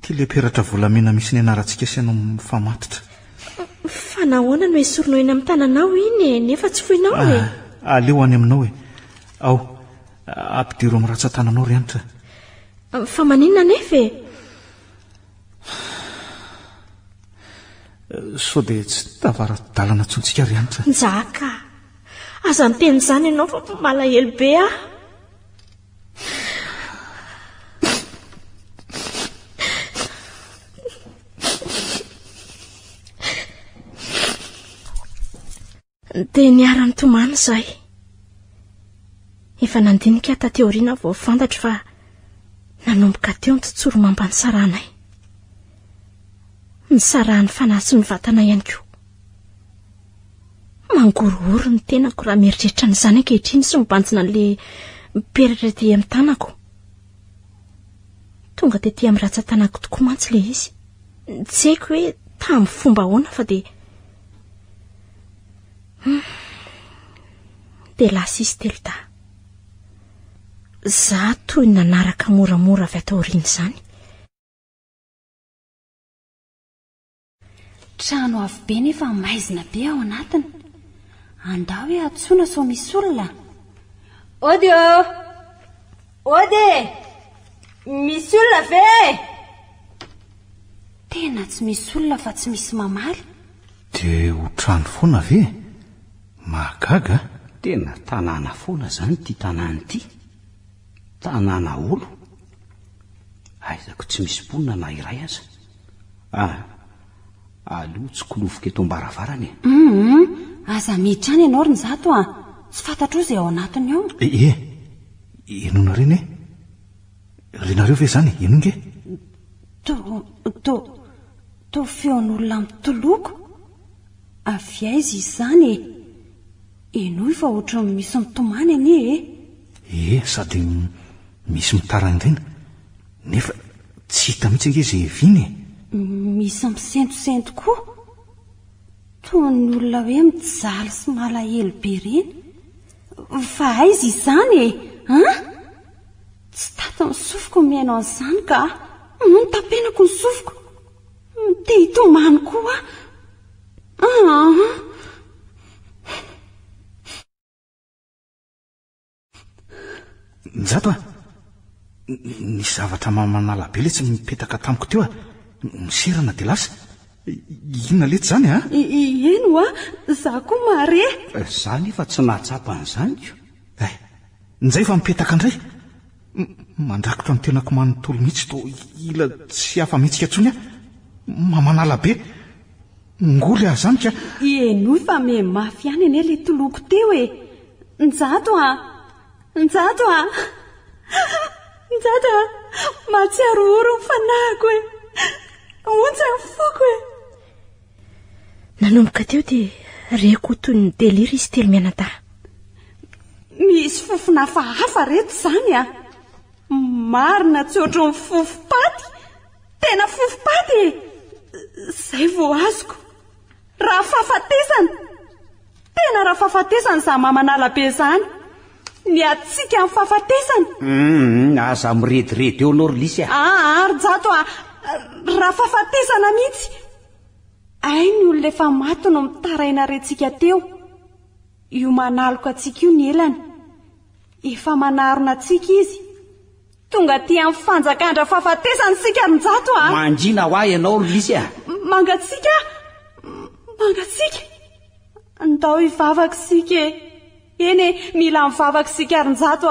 ty leperatra volamena misy ny anarantsika sy ianao mifamatotra fa nahoana no esorinao eny amin'ny tananao iny nefa tsy foinao aleo any aminao ao ampidiro amin'ny ratsan-tananao ry anitra fa maninona nefa sao dia tsy tavaradalana tsontsika ry anitra njaka aza ny teny izany ianao fa malahelo be dia niara-ny tomany izahay efa nandinika tateoriana vao fantatro fa nanomboka teo ny totsoro mampany saranay ny sarahany fanahy sy ny vatana ihany koa mangorohoro ny tenako raha mieritreritra ny zany ankehitriny sy mibanjina n'le miperatra ety amin'ny tanako tonga tetỳ amin'ny ratsan-tanako tokoa mantsy le izy tsy haiko hoe tamin'ny fomba ahoana fa dia lasa izy telo za toy nanaraka moramora avy ataoriana izany trano avy be nefa maizina be ao anatiny andao hoe atsoina sao misy olona ody misy olona ve tena tsy misy olona fa tsy misy mamaly dia ho trano foana ve mahagaga tena tanàna foana zany ty tanàny ty tanàna olo aizako tsy misy mponina na iray aza aleo tsy kolofoka eto ambaravarany aza miditra any ianao ry ny zato tsy fantatro izay ao anatiny ao enona reny renareo ve zany enonge to feon'olona mitoloko avy aiza izy zany enoy fa ohatra misy mitomany anie sady misy mitarangaina nefa tsy hita mihitsy ange zay viny misy misentosento koa toy ny olona hoe mijaly sy malahelo be reny fa aizy izany tsy tato ny sofiko miaino an'izany ka tapenako ny sofiko te hitomany koa Njato ny zavatra manala be le tsy mipetaka tamiko teo miserana de lasa inona lety zany eno za koa mare zany efa tsy nahatsapan'izany nizay fa mipetaka indray mandrakotra ny tenako manontolo mihitsy to ila tsy hafa mihitsika tsony manala be ngoly aho zany ka eno fa me mafy any ane le toloko teo njato matsiaro oro ny fanahiko ontsy ny foko nanomboka teo dia reko toy ny deliry izy telo mianadahy misy fofona hafahafa reto izany marina tsy ohatry ny fofopaty tena fofopaty zay vo azoko raha fahafatesana tena raha fahafatesana za mamanala be zany ny atsika amin'ny fahafatesana aza mirediredy eo anao Lisy ary-jato raha fahafatesana mihitsy ay ny olona efa maty no mitaraina rentsika teo io manaloka atsika io ny elany efa manarona atsika izy tonga ty amin'ny fanjakandra fahafatesana sika ny-jato manjina ho ahy ianao Lisy mangatsika ndao hivavaka sika eny mila mivavaka sika arin-jato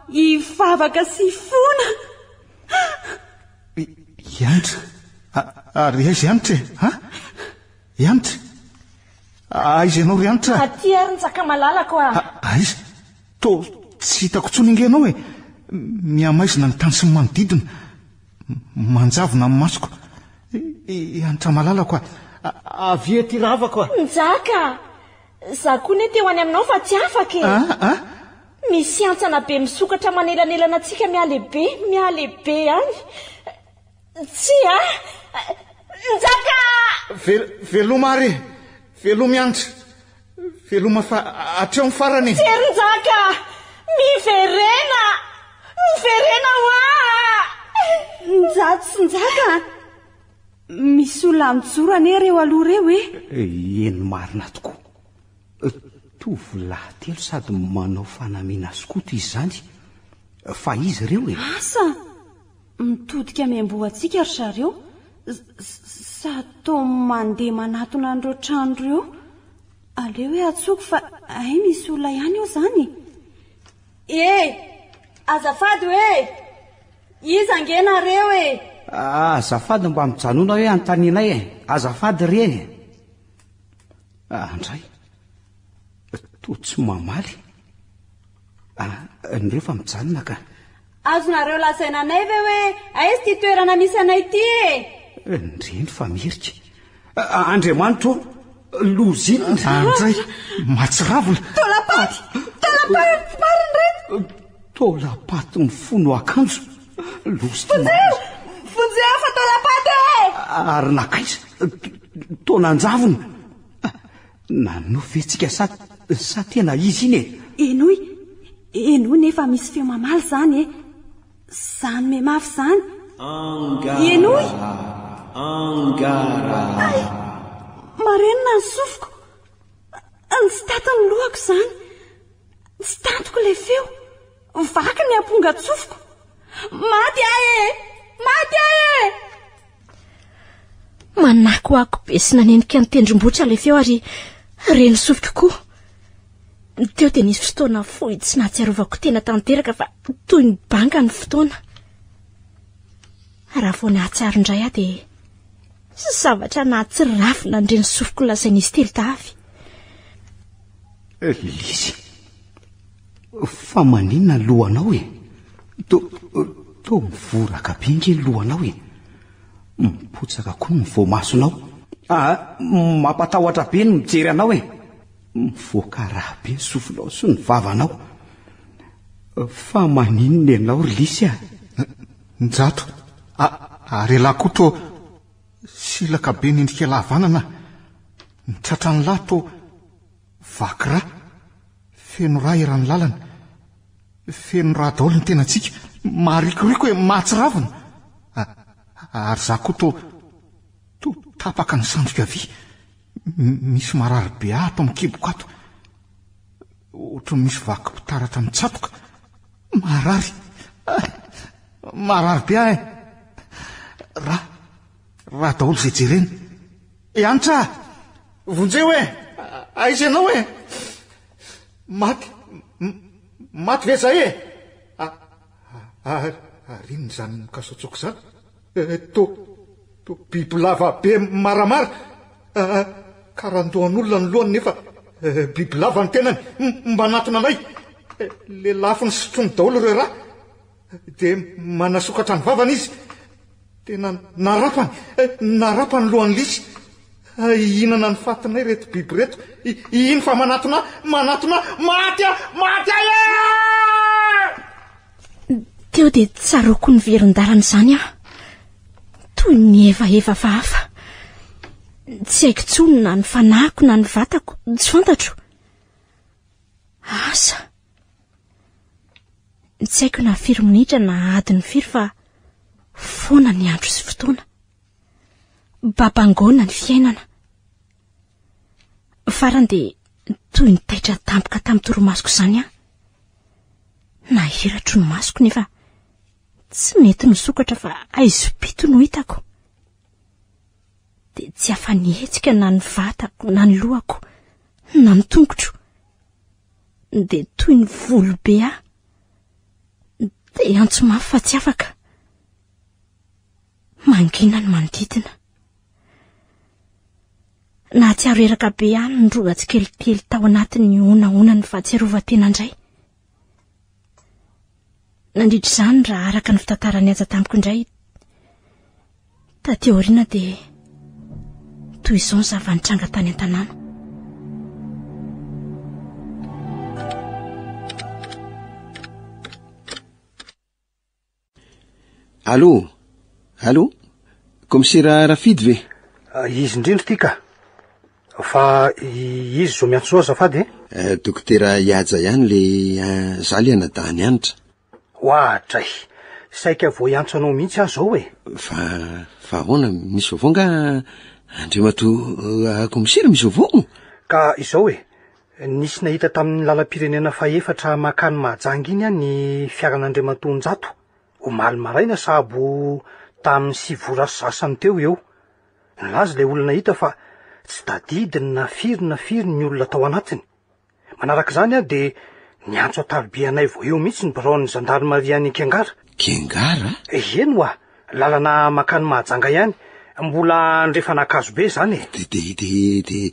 hivavaka sy fona ianitra ary aizy ianitra ianitra aizy ianao ry ianitra aty ary nitsaka malalako aizy to tsy hitako tsony inge ianao miamaizina ny tany sy ny manodidina manjavona amin'ny masoko ianitra malalako avy ety ravako njaka za koa ne teo any aminao fa tsy afaka misy antsana be misokatra manelanelana atsika mialehibe any tsy njaka veloma ary veloma ianitra veloma fa atreo ny farany terinjaka miverena njato sy njaka misy olona mijoro ane reo aloha reo eny marina tokoa tovolahy telo sady manao fanamiana skoto izy zany fa izy reo asa mitodika miamboa atsika ry zareo sato mandeha manatona an'ireo trano reo aleo hoe atsoko fa ay misy olona ihany eo zany azafady hoe iza angenareo azafady mba mijanona hoe antaninay azafady reny andray to tsy mamaly nireo fa mijanona ka azonareo lazainanay ve hoe aizy ty toerana misy anay ty ndreny fa mirika Andriamanitro lozina andray matsiravola tolapaty mariny reto tolapaty mifono akanjo lozy fonjeo fa tolapaty ary nakaiza tonanjavona nanofetsika sa tena izy iny enoy nefa misy feo mamaly zany zany me mafy zany enoy angara marenina ny sofiko ny tsy tatany lohako zany tsy tantoko le feo vaky ny amponga tsofiko maty ahe manako ako be sy nanenika ny tendrombohitra le feo ary reny sofiko koa teo dia nisy fotoana fohy tsy nahatsiarovako tena tanteraka fa toy ny banga ny fotoana raha vao nahatsiaro indray aho dia zavatra nahatsirafina ndreny sofiko lazain'izy telo tavy Lisy fa maninona ny lohanao to mivoraka be nge ny lohanao mipotsaka koa ny voamasonao mampatahotra be ny mijery anao mivoaka raha be ny sofinao sy ny vavanao fa maninona ianao ry Lisy njato Ary lakoto silaka be nindrika lavanana nitratrany lato vakira feno ra irany lalana feno ra daholo ny tena antsika marikoriko hoe mahatsiravina ary za koa to tapaka ny sandrika vy misy marary be ato amin'ny kiboko ato ohatra misy vaky pitaratra mitsatoka marary be ahy raha daholo zay jerena anitra vonjeo hoe aiza ianao hoe maty ve zay arinony zany mikasotsoko zany to biby lava be maramara karandohan'olona ny lohany nefa biby lava ny tenany mba natona anay le lafiny sotrony daholo reo raha de manasokatra ny vavana izy tena narapany lohany lisy ihinana ny fatinay reto biby reto iny fa manatona maty teo de tsaroko ny veron-darana izany toy ny evaeva fahafa tsy haiko tsony na ny fanahiko na ny vatako tsy fantatro asa tsy haiko na 5 minitra na adiny 5 fa foana ny andro sy fotoana babangona ny fiainana farany de toy ny taitra tampoka tamin'ny toromasoko izany na hiratro ny masoko nefa tsy mety nisokatra fa aizopito no hitako de tsy afa-nihetsika na ny vatako na ny lohako na ny tongotro de toy ny volo be de antso mafy fa tsy afaka mangina ny manodidina na tsiaro eraka be any ny rogatsikelikely tao anatin'ny onaona ny fahatsiarovatena indray nandritra izany raha araka ny fitantarany aza tamiko indray taty aoriana de toy izao ny zavanitranga tany an-tanàna Allô komisera Rafidy ve izy indrindro tika fa izy zo miantso zao azafady dokotera Iaja ihany le zaly anadany anitra ohatray saika vo iantso anao mihitsy aho zao hoe fa ahoana misy vaovao nga andriamato komisera misy vaovao ka izao hoe nisy nahita tamin'ny lalam-pirenena faefatra makany mahajanga iny ny fiaran'Andriamantonjato omaly maraina sabo tamin'ny 6 vora sasany teo eo nilaza le olona hita fa tsy tadidiny na firy ny olona tao anatiny manaraka izany de niantso atariby anay vo eo mihitsy ny biraon'ny gendarmerie any Kengara eny oa lalana makany mahajanga ihany mbola ndrefa nakazo be zany de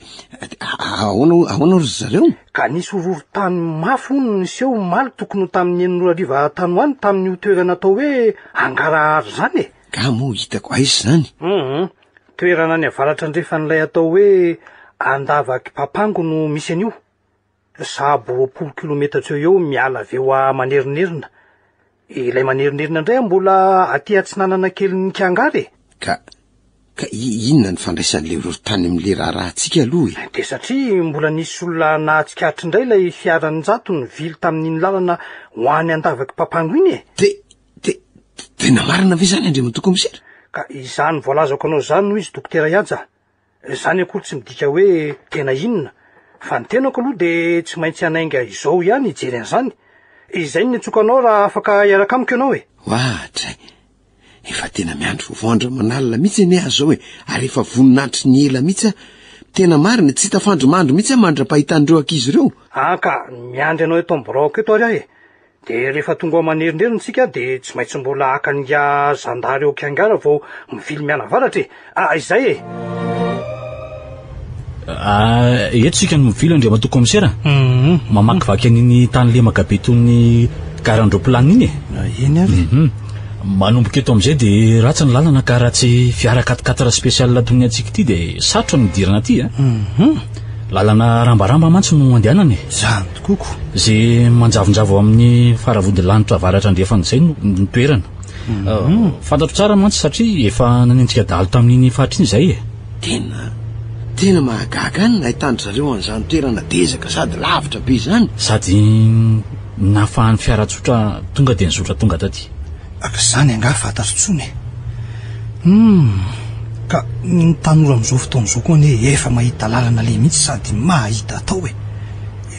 ahoana ry zareo ka nisy ororo-tany mafy hono niseho maly tokony ho tamin'ny enin'Orariva tanoany tamin'ny toerana atao hoe Angarahary zany ka mo hitako aizy zany toerana ny avaratra ndrefa n'ilay atao hoe Andavaky Papango no misy an'io sabo 20 kilometatra tseo eo miala aveo manerinerina ilay manerinerina indray mbola aty atsinanana kely ny Kiangary ka inona ny fandraisan'le ororo-tany amin'le raharantsika aloha de satria mbola nisy olona nahatsikatry indray ilay fiaran'ny Jato ny vily tamin'iny lalana ho any Andavaky Papango iny tena marina ve zany Andriamato komisera ka izany voalazako anao zany noho izy dokotera Iaja zany akory tsy midika hoe tena inona fa ny tenako aloha de tsy maintsy anainga izao ihany ijery an'izany izay ny atsoka anao raha afaka iaraka amiko ianao ohatray efa tena miandro voandra manalina mihitsy ane azy zao ary efa voninahitry ny ela mihitsy tena marina tsy hita fandromandro mihitsy mandra-pahitan'ireo ankizy ireo ka miandry anao eto amborako eto ary de rehefa tonga manerinerintsika de tsy maintsy mbola akanya zandary eo Kiangara vao mivily mianavaratra izay etsika no mivily Andriamato komisera mamakivaky an'iny tany lemaka be tony garandroplan iny eny avy manomboka eto am'izay de ratsy ny lalana ka raha tsy fiara 4x4 spécial toy ny antsika ity de sarotra ny dirana aty lalana rambaramba mantsy no andehanany zany tokoko zay manjavonjavo amin'ny faravody lanitra avaratra andrefany zay no toerana fantatro tsara mantsy satria efa nanenjika dalo tamin'iny fahatriny izay e. Tena mahagaga any nahitandry zareo an'izany toerana dezaka sady lavitra be izany. Sady nafahan'ny fiaratsotra tonga dia nizotra tonga taty. Zany anga fantatrontsony ka ny tanora amin'izao fotoan'izao koa ne efa mahita lalana le mihitsy sady mahita atao e.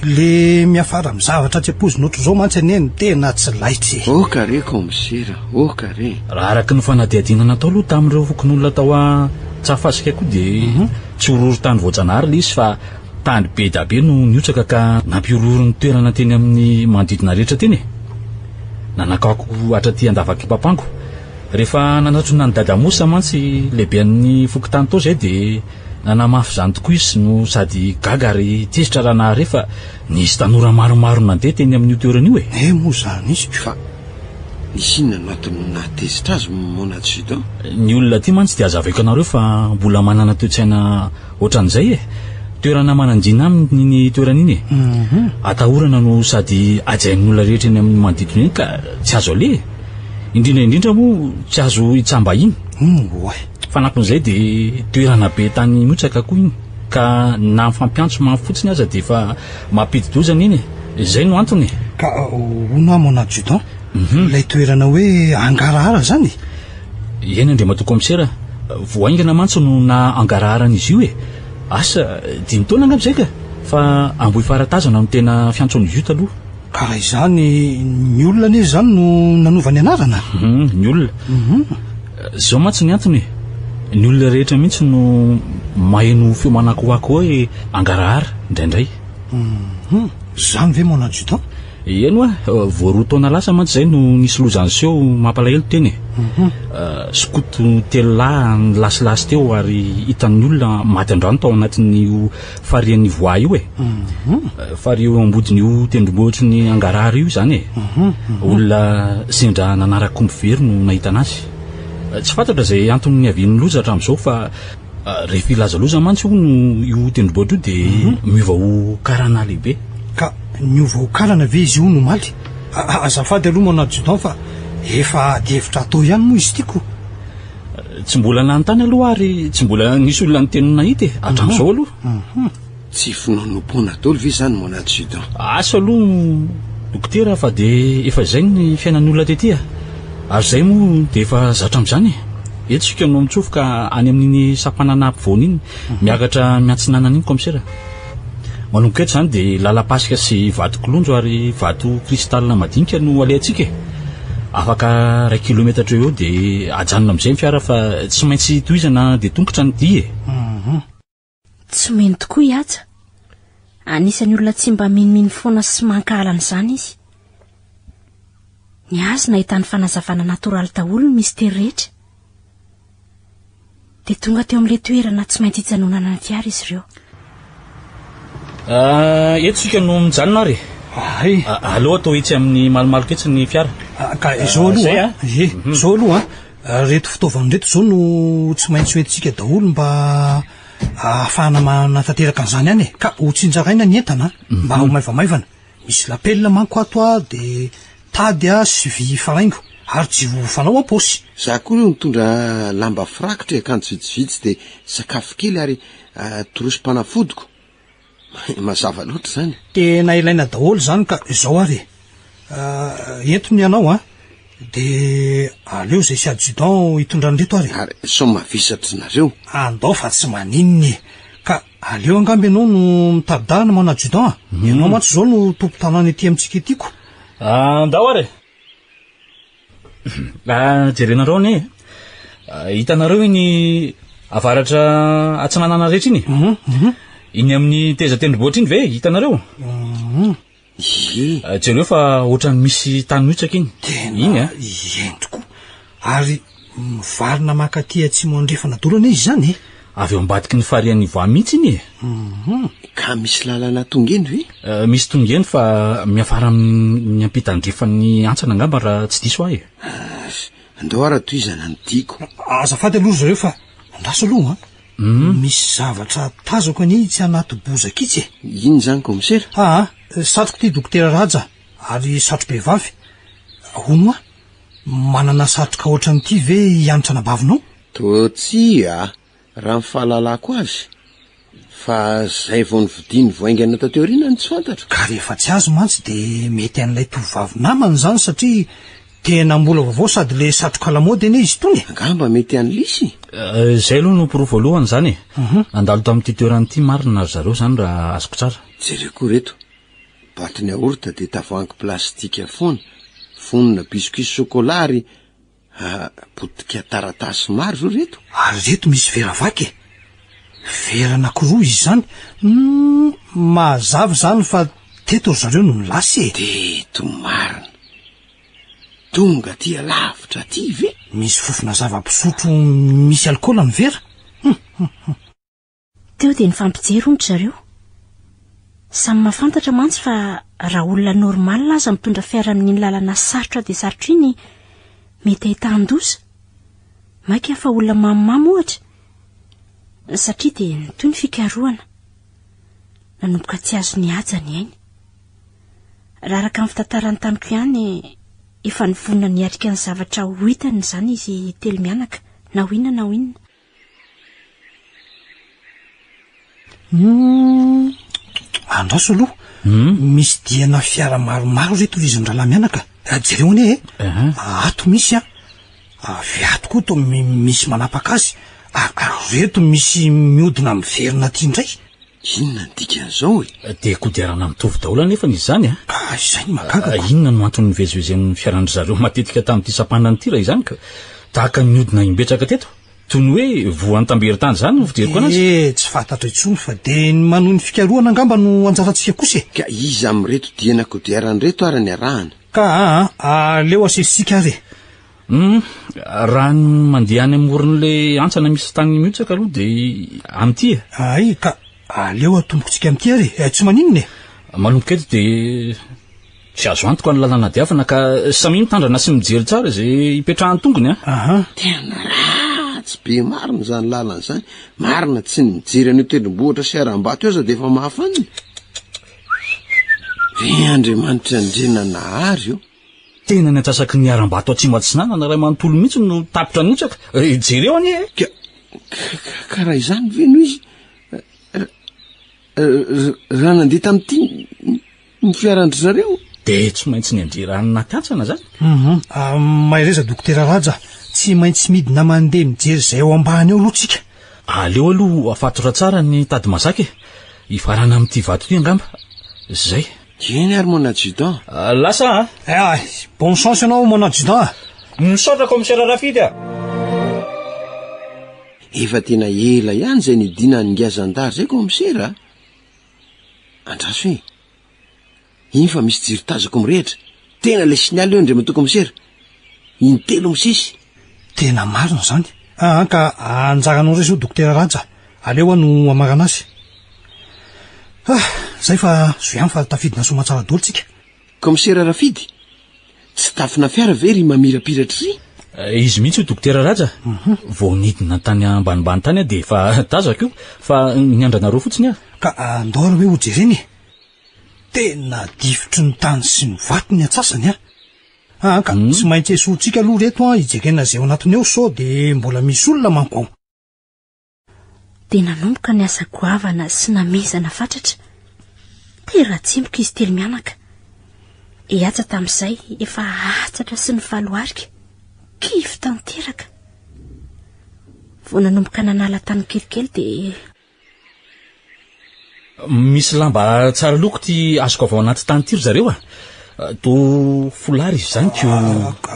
Le miafara amin'ny zavatra tsy ampozina ohatr'izao mantsy ane ny tena tsy laitry. Kare komisera kare. Raha araky ny fanadihadinana atao aloha tamin'ireo fokon'olona tao a tsafasika koa dia tsy ororo tany voajanahary le izy fa tany be da be no niotsaka ka nampiororo ny toerana teny amin'ny manodidina rehetra teny e. Nanakako atraty andavaky papango rehefa nanatrona ny dadamosa mantsy lehibe amin'ny fokotany tao zay dia nanamafy zany tokoa izy no sady gaga ary tezitra raha nahare fa nisy tanora maromaro nandeha teny amin'io toerana io e. Moa zany izy fa nisy inona natony natezitra azy Monatsydon. Ny olona ty mantsy dia azavaiko anareo fa mbola manana toe-tsaina ohatran'izay e. Toerana mananjina amin'ny toerana iny e. Atahorana no sady ajain'ny olona rehetra eny amin'ny manodidina iny ka tsy azo ale. Indrindra moa tsy azo hitsamba iny. Fanampin'izay dia toerana be tany miotsaka koa iny ka na mifampiantso mafotsiny aza dia efa mampidi-dozana iny e. Izay no antony. Ka ona Monatsydon lay toerana hoe angarahara zany. Eny andre matokomisera voaingana mantsy no na angaraharan'izy io e. Asa 5 taona angamba zay ka fa amboy faratazana no tena fiantson'izy io taloha. Karaha izany ny olona ane zany no nanova ny anarana. Ny olona zao mantsy ny antony ny olona rehetra mihitsy no maheno feo manakoako hoe angarahara indraindray. Zany ve Monatsydon? Eno voaroa taona lasa mantsy zay no nisy lozany seho mampalahelo teny skoto telolahy ny lasilasy teo ary hitan'ny olona maty andrano tao anatin'io farian'ny voa io e. Fary eo ambodin'io tendrombohitry ny angarahara io zany e. Olona sendra nanarakomby very no nahita anazy. Tsy fantatra zay antony ny avian'ny loza hatramin'izao fa rehefa ilaza loza mantsy io no io tendrombohitra io dia miova ho karana lehibe. Ka niova ho karana ve izy io no maly? Azafady aloha Monatsydon fa efa devitra atao ihany moa izy tiako. Tsy mbola nanontany aloha ary tsy mbola nisy olona ny teny nahita e hatramin'izao aloha. Tsy finonom-pona daholo ve zany Monatsydon? Asa aloha dokotera fa dia efa izay ny fiainan'ny olona tetỳ ary izay moa dia efa zatra amin'izany e. Eto sika no mitsofoka any amin'iny sampanana ampovoany iny miakatra miantsinanana iny komisera. Manomboka eto zany dia lala-pasika sy vato kolonjo ary vato kristalina madinika no alehantsika e. Afaka 1 kilometatra eo dia ajanona amin'izay ny fiara fa tsy maintsy tohizana dia tongotra ny dy e. Tsy meny tokoa iaja. Anisan'ny olona tsy mba miniminy foana sy mankahalana izany izy. Ny azy nahitany fanazavana natoraly daholo ny mistera rehetra. Dia tonga teo amin'ilay toerana tsy maintsy hijanonana ny fiara izy ireo. Eto sika no mijanona ary. Aleo atao itsy amin'ny malomaloka etsy ny fiara. Ka izao aloha izao aloha reto fitaovana reto izao no tsy maintsy hoentsika daholo mba ahafahana manatanteraka an'izany any e. Ka ho tsinjaraina ny entana mba ho maivamaivana. Misy lapelina manko ato dia tady sy vy faraingo ary tsy fanao ampaosy. Za koa io mitondra lamba firakotra akanjo vitsivitsy dia sakafo kely ary torosy mpanafodiko. Mazava loatra zany. Tena ilaina daholo zany ka izao ary entony ianao dia aleo zay sy adjudant hitondra an'reto ary. Ary sao mavisatry nareo. Andao fa tsy maninony ka aleo angamby ianao no mitadidahana mana adjudant ianao mantsy izao no tompo tanàna ety amintsika etyko. Andao ary jerenareo ane hitanareo iny avaratra atsinanana rehetra iny iny amin'ny teza tendrombohitra iny ve hitanareo? Jereo fa ohatrany misy tany miotsaka iny. Iny eny tokoa ary mivarina makaty atsimo andrefana dolana izy zany avy eo ambadiky ny farian'ny voa mihitsy iny ka misy lalana tongeny ve? Misy tongeny fa miafara amin'ny ampitandrefan'ny antsana angamba raha tsy diso ahy. Andao ara tohizana ny tiako. Azafady aloha zareo fa andaso aloha misy zavatra tazako any tsy anaty bozaka itsy. Iny zany komisera? Satroko ty dokotera Raja ary satro-behivavy. Hono manana satroka ohatran'ity ve hianitra nabavinao? toa tsy raha mifahalalako azy fa zay vao nividiny voaingana tateoriana ny tsy fantatra. Ka rehefa tsy azy mantsy de mety an'ilay tovavy namany zany satria tena mbola vaovao sady le satroka lamaody anie izy tony. Angamba mety an'lisy. Zay aloha no pirofo voalohany zany. Andalo tamin'ity toeran'ity marina zareo zany raha azoko tsara. Jereo koa reto. Boatiny aorta de tavoahangy plastika foana, fonina biscuit chocolat ary botika taratasy maro zao reto. Ary reto misy vera vaky. Vera anankiroa izy zany. Mazava zany fa teto zareo no nilasy. De tomarina. Tonga tia lavitra ty ve? Misy fofona zava-pisotro misy alkôla ny vera. Teo dia nifampijery onto zareo. Samy mahafantatra mantsy fa raha olona normal aza mitondra fiara amin'ny lalana sarotra dia sarotra iny mety ahita-ndoza. Maika fa olona mamimamy ohatra. Satria dia toy ny fikarohana. Nanomboka tsy azo ny haja ny ainy. Raha araka amin'ny fitantarany tamiko ihany efa nivonina niatrika ny zavatra ho hitany izany izy telo mianaka. Na ho inona na ho inona. Andraso aloha. Misy diana fiara maromaro reto izy ndrala mianaka. Jereo anie ato misy viato koa to misy manapaka azy. Reto misy miodina amin'ny verina ty indray. Inona ny dikan'izao De kodiarana mitovy daholo nefa izy zany Ka izay ny magaga. Inona no antony nivezivezen'ny fiarandry zareo matetika tamin'ity sapanana ity raha izany ka tahaka miodina imbetraka teto. Toy ny hoe voan'ny tambery-tany zany no fijeriko anazy. Tsy fantatra intsony fa de ny manohy ny fikarohana angamba no anjarantsika kosa. Ka iza amin'reto diana kodiarany reto ary ny arahana. Ka aleo asesika ary. Raha ny mandeha any amoron'le antsana misy tany mihitsaka aloha de amty. Ay ka aleo atombokontsika amty ary. Tsy maninona. Manomboka eto de tsy azo antoko ny lalana diavana ka samy mitandrana sy mijery tsara zay hipetrahany tongony Tena ratsy be marina zany lalana zany. Marina tsy ny mijery an'io tendrombohitra sy aram-bato eo aza de efa mahafanina. Ve Andriamanitra ndrena nahary io. Tena ny antsasaky ny aram-bato Atsimatsinana ray manontolo mihitsy no tapitra ny otsaka. Jereo anie. Ka raha izany ve no izy raha nandeha tamin'ity ny fiarandry zareo de tsy maintsy ny anjerany natatsana zany. Mahereza dokotera Raja, tsy maintsy midina mandeha mijery zay ao ambany eo aloha tsika. Aleo aloha afatora tsara ny tady mazaka hifarana amin'ity vato ty angamba. Zay. Eny ary mon adjudant. Lasa Bonne chance ianao mon adjudant. Misaotra commissaire Rafidy Efa tena ela ihany zay nidina ny ngazandary zay komisera. Andraso iny fa misy jiro tazako mirehitra. Tena le signaly eo ndre komisera. Intelo misisy. Tena marina zany. Ka anjaranao reso dokotera Raja. Aleo no amarana azy. Zay fa zoiany fa tafidina somatsara dolo tsika. Komisera Rafidy, tsy tafina fiara ve ry mamirapiratra ry? Izy mihitsy io dokotera Raja. Vao nidina tany ambanimbany tany de fa tazako io fa niandranareo fotsiny Ka andao hoe hojereny. Tena difitry ny tany sy ny vato ny atsasany ka tsy maintsy esotsika aloha reto hijerena zay ao anatiny eo sao de mbola misy olona manko ao. Dia nanomboka ny asa goavana sy namezana fatratra. Tera-tsimboka izy telo mianaka. Hiatsa tamin'izay efa atsatra sy ny faloarika. Kivy tanteraka. Vao nanomboka nanala tany kelikely dia misy lamba tsara loko ty azoko avao anaty tany tiry zareo to folary izy zany ko.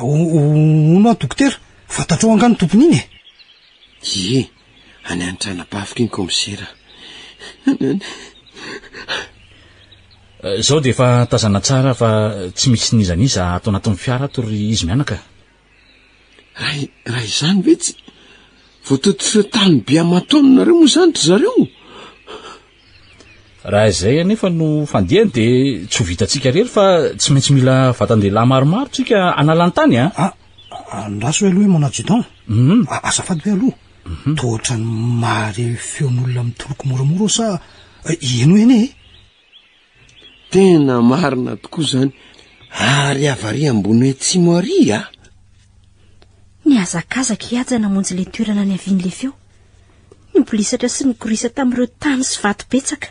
Ono dokotera, fantatrao angano tompony iny any antranapafika iny komisera. Zao de efa tazana tsara fa tsy misy nizaniza ato anatin'ny fiara tory izy mianaka. Raha izany ve tsy voatototra tany be amatononareo moa zany ry zareo. Raha izay anefa no fandihany de tsy ho vitantsika rery fa tsy maintsy mila vatan-dehilahy maromaro tsika analany tany Andraso hoe aloha mon adjudant. Azafady hoe aloha. Tohatra ny mare feon'olona mitoloko moramora sa ino eny Tena marina tokoa zany. Ary avaria ambony hoe tsy moaria ny azakazaka hiaja namonjy le toerana ny avian'le feo, ny polisatra sy ny korisa tamin'ireo tany sy vato betsaka.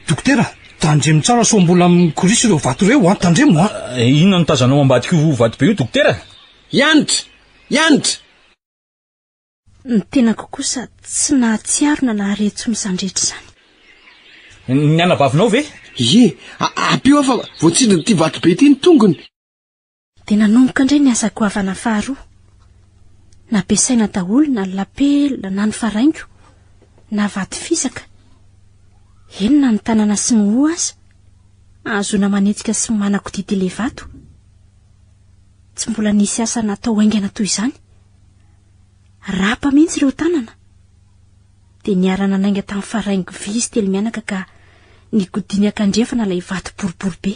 Dokotera, tandremo tsara so mbola mikorisa ireo vato ireo a, tandremo a. Inona no tazanao ambadika io vato be io, dokotera? Ianitra! Ny tenako kosa tsy nahatsiarona na haretso misandretra izany. Ny anabavinao ve? Ie, ampio afa voatsindriny ty vato be ty ny tongony. Dia nanomboka indray ny asako avana faharoa. Nampiasaina daholo na ny lapela na ny faraingo na vato fisaka. Enona ny tanana sy ny hoho aza, ahazoana manetsika sy manakodidy le vato. Tsy mbola nisy asa natao haingana toy izany. Rapa mihitsy ireo tanana. Dia niarana nainga tamin'ny faraingo vy izy telo mianaka ka nigodiny akandrefana ilay vato boribory be.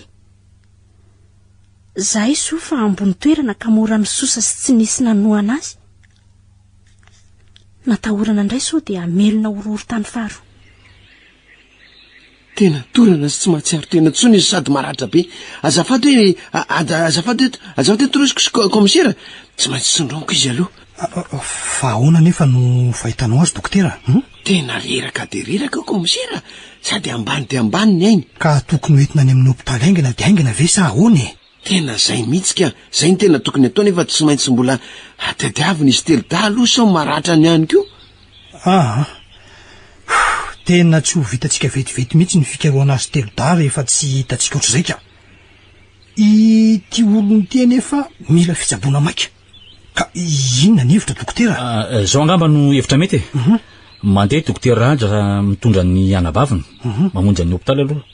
Zahay soa fa ambony toerana ka mora misosa sy tsy nisy nanoana azy. Natahorana indray so dia amelona ororo tany faharoa. Tena torana sy tsy mahatsiaro tena tsony izy sady maratra be. Azafady hoe torosiko komisera, tsy maintsy sondroniko izy aloha. Fa ahoana nefa no fahitanao azy, dokotera? Tena reraka de reraka komisera, sady ambany de ambany ny ainy. Ka tokony hoentina any amin'ny hopitaly aingana de aingana ve sa ahoana e? Tena zay mihitsika, zay ny tena tokony atao nefa tsy maintsy mbola atadiavina izy telo dahalo sao maratra ny any koa. Tena tsy ho vitantsika vetivety mihitsy ny fikaroana azy telo dahalo rehefa tsy hitatsika ohatr'izay ka. Ity olony ty nefa mila fitsaboana maika. Ka inona ny hevitra, dokotera? Zao angamba no hevitra mety. Mandeha dokotera Raja mitondra ny anabaviny, mamonjy ny hopitaly aloha.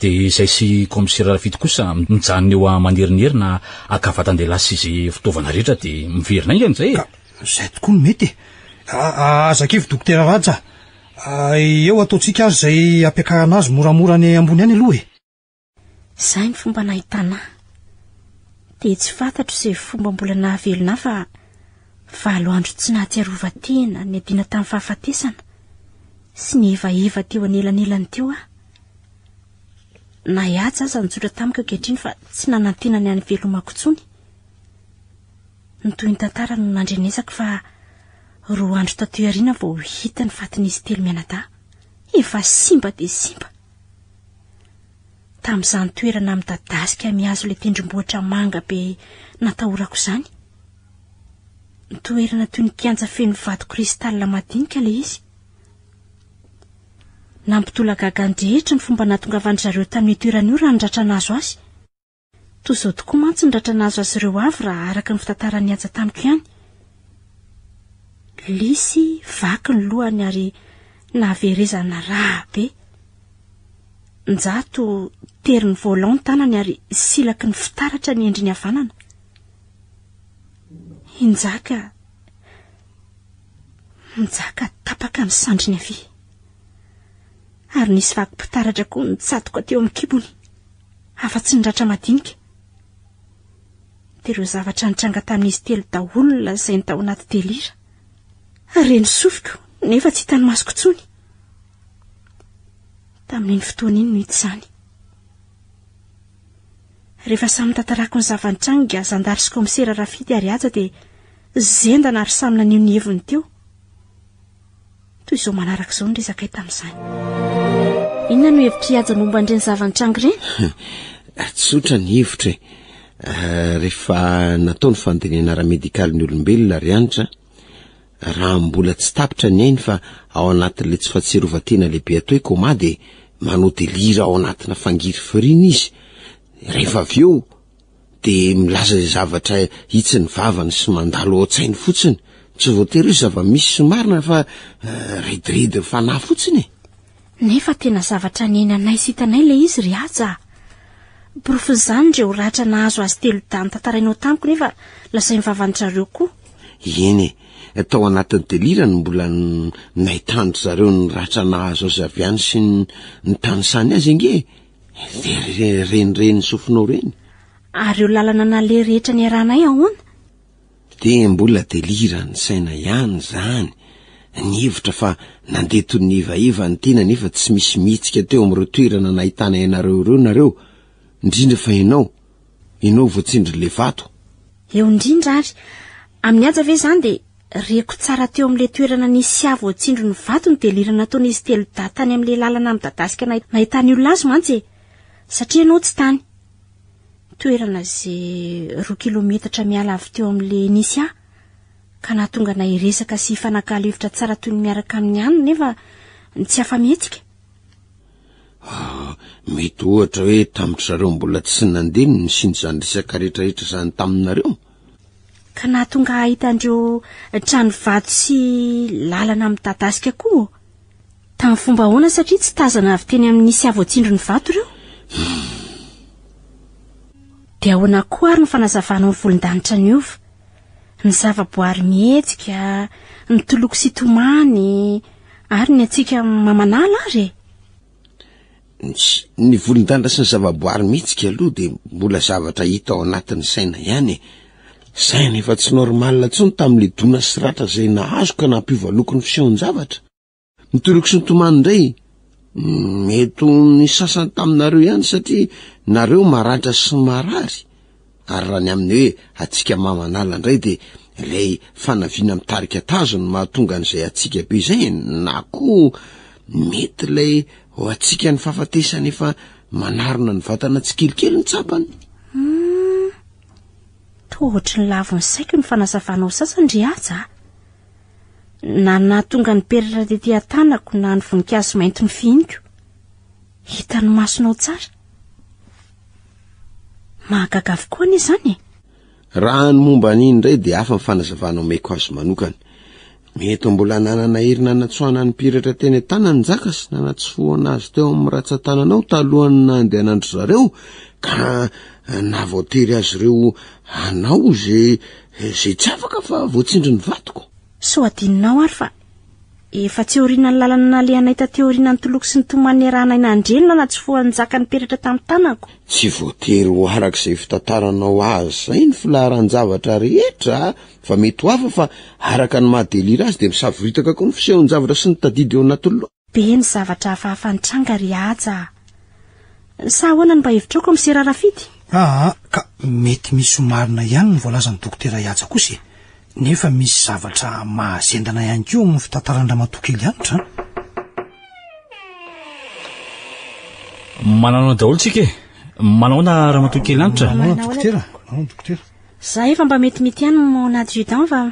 Dia izay sy komisera Rafity kosa mijanona eo manerinery na akafatandelahy sy izay fitaovana rehetra dia miverina ingany izay. Ka izay tokoa no mety. Azakivy dokotera Raja, eo ataontsika azy izay ampiakarana azy moramora ny ambony any aloha e. Izay ny fomba nahitana. Dia tsy fantatro izay fomba mbola nahavelona fa 7 andro tsy nahatsiarovan-tena ny adina tamin'ny fahafatesana sy ny eva teo anelanelany teo ah. Na hiatsa aza nitsotra tamiko ankehitriny fa tsy nanantena ny any velomako intsony. Ny toy ny tantara no nandrenesako fa 2 andro tato aoriana vao hita ny fatin'izy telo mianadahy. Efa simba dia simba. Tamin'izany toerana midadasika mihazo ilay tendrombohitra manga be natahorako izany. Ny toerana toy ny kianja feno vato kristalina madinika ilay izy. Nampitola gagandrehetra ny fomba nahatongavan'ny zareo tamin'ny toerana io raha ndratrana azo azy. Toy izao tokoa mantsy ndratrana azo azy ireo avy raha araka ny fitantarany aja tamiko ihany. Lisy vaky ny lohany ary nahaverezana raha be. Njato tery ny volant ny tanany ary silaky ny fitaratra ny endriny havanana. Injaka tapaka ny sandriny avy. Ary nisy vakim-pitaratra koa nitsatoka teo amin'ny kibony. Afa-tsy ndratra madinika. Dia ireo zavatra nitranga tamin'izy telo daholo ny lazainy tao anaty delira. Reny sofiko nefa tsy hitany masoko intsony. Tamin'iny fotoana iny no hita izany. Rehefa samy tantarako ny zavan-tranga zandary sy komisera Rafity ary aja dia zendana ary samy naneho ny heviny teo. Toy izao manaraka izao ny resaka tamin'izany. Inona no hevitra hiaja momba an'ireny zavan-tranga ireny? Tsotra ny hevitra. Rehefa natao ny fandinihana ara-medikaly ny olombelona ry anitra, raha mbola tsy tapitra ny ainy fa ao anatin'ilay tsy fahatsiarovan-tena lehibe atao hoe koma dia manao delira ao anatina fangiry firina izy. Rehefa avy eo dia milaza izay zavatra hitsy ny vavany sy mandalo ao an-tsainy fotsiny. Tsy voatery hoe zava-misy sy marina fa rediredy fanahy fotsiny. Nefa tena zavatra ny ainanay sy hitanay ilay izy ry aja. Porofo izany ireo ratra nahazo azy telo tany tantarainao tamiko nefa lasain'ny vavany zareo koa. Eny tao anatin'ny delira no mbola nahitandro zareo ny ratra nahazo azy avy any sy ny tanisany azy inge. Dia renireny sofinao reny. Ary eo lalana nale rehetra ny aranay ahoana? Dia mbola delira ny saina ihany zany. Ny hevitra fa nandeha toy ny ivaiva ny tena nefa tsy misy mihitsika teo amin'ireo toerana nahitana ianareo ireo nareo. Indrindra fa ianao voatsindry le vato. eo indrindra ary amin'ny aja ve zany dia reko tsara teo amin'ilay toerana nisy avoatsindro ny vato ny delirana ataon'izy telo da tany amin'ilay lalana midadasika nahitany olona azy mantsy satria anao tsy tany toerana izay 2 kilometatra miala avy teo amin'ilay nisy ka nahatonga na iresaka sy fanakalohevitra tsara toy ny miaraka amin'ny anina nefa tsy afa-mihetsika. Mety ohatra hoe tamin'ny zareo mbola tsy nandeny ny sinjany resaka rehetrarehetra zany taminareo ka nahatonga ahitandreo trano vato sy lalana midadasika koa tamin'ny fomba ahoana satria tsy tazana avy teny amin'ny nisy avoatsindro ny vato ireo. Dia ahoana koa ary ny fanazavana ny volondanitra ny ova ny zavaboary mihetsika ny toloko sy tomany ary ny atsika mamanala ary ny volondanitra sy ny zavaboary mihetsika aloha dia mbola zavatra hita ao anatin'ny saina ihany saina efa tsy normalina tsony tamin'ilay dona sy ratra izay nahazo ka nampivaloko ny fisehony zavatra ny toloko sy ny tomany indray mety ny sasany taminareo ihany satria nareo maratra sy marary ary raha ny amin'ny hoe atsika mamanala indray dia ilay fanaviana mitarika tazo ny mahatonga an'izay atsika be izay na koa mety ilay ho atsika ny fahafatesana efa manarona ny vatana tsy kelikely ny tsapany. Tohotry ny lavony saiko ny fanasavanao sasany ry aja na nahatonga ny peratra tetỳ an-tanako na ny voninkazo mainty ny fihiniko hita ny masonao tsara mahagaga avokoa anie izany raha ny momba an'iny indray dia hafa ny fanazavanao maiko azo manokana mety mbola nanana herina natsoana ny piratra teny an-tanany ny jaka sy nanatsofoana azy teo amin'ny ratsan-tananao talohany nandehanandro zareo ka navoatery azy ireo anao zay tsy afaka fa voatsindry ny vatoko. So adinonao ary fa efa tsy oriana ny lalana nalehanay tateo oriana ny toloko sy ny tomany arahanaina andrelona na tsy foan'ny jaka ny peratra tamin'ny tanako. Tsy voatery ho arak'izay fitantaranao azy zay ny filaharan-javatra rehetra fa mety ho hafa fa araka ny mahadelira azy dia misavoritaka koa ny fisehony zavatra sy ny tadidy eo anatin'ny loha. Be ny zavatra hafahafa ny tranga ry aja sa ahoana ny mba hevitrako amin'ny serarafity? Ka mety misy omarina ihany ny voalazan'ny dokotera Ihaja kosa nefa misy zavatra mahazendana ihany koa amin'ny fitantaran-dramatoakely anitra. Manao daholo tsika manaona ramatoakely anitra. Dokotera. Za efa mba metimety ihany mon adjudant fa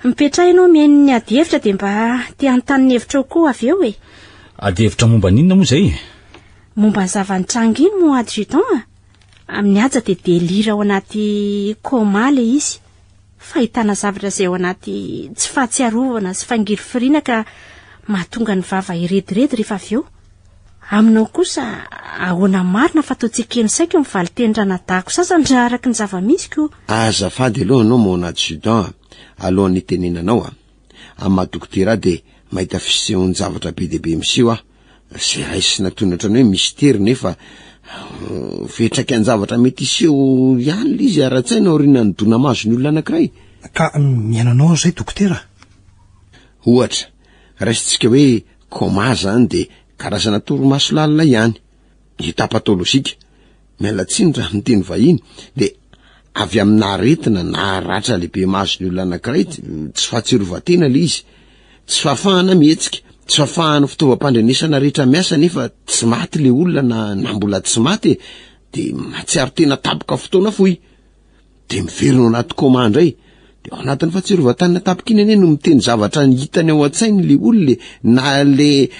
mipetraha ianao mihaino ny ady hevitra dia mba te hanontany hevitra koa avy eo Ady hevitra momba n'inona moa izay? Momba ny zavany-tranga iny mon adjudant amin'ny aja dia delira ao anaty koma ilay izy fahitana zavatra izay ao anaty tsy fahatsiarovana sy fangirifiriana ka mahatonga ny vava irediredy rehefa avy eo. Aminao kosa ahoana marina fa ataontsika saika mivaly teny-drana dahako sasany raha araka ny zava-misiko. Azafady aloha anao mon adjudant alohan'ny tenenanao amin'ny maha-dokotera dia mahita fisehony zavatra be dia be miseho zay raisy natonatra ny hoe mistera nefa fetraka ny zavatra mety iseho ihany l izy ara-tsaina oriana ny dona mazo ny olona anankiray. Ka miainanao zay dokotera? Ohatra raisintsika hoe koma zany dia karazana toromaso lalina ihany hita patolojika mialatsiny raha ny teny vahiny dia avy amin'ny aretina na ratra lehibe mazo ny olona anankiray tsy fahatsiarovatena le izy tsy fahafahana mihetsika tsy fahafahana fitaovam-pandrenesana rehetra miasa nefa tsy maty le olona na mbola tsy maty dia matsiaro tena tapoka fotoana fohy dia miverina ao anaty koma indray dia ao anatin'ny fahatsiarovatany natapika iny ane no miteny zavatra ny hitany ao an-tsainy le olona na le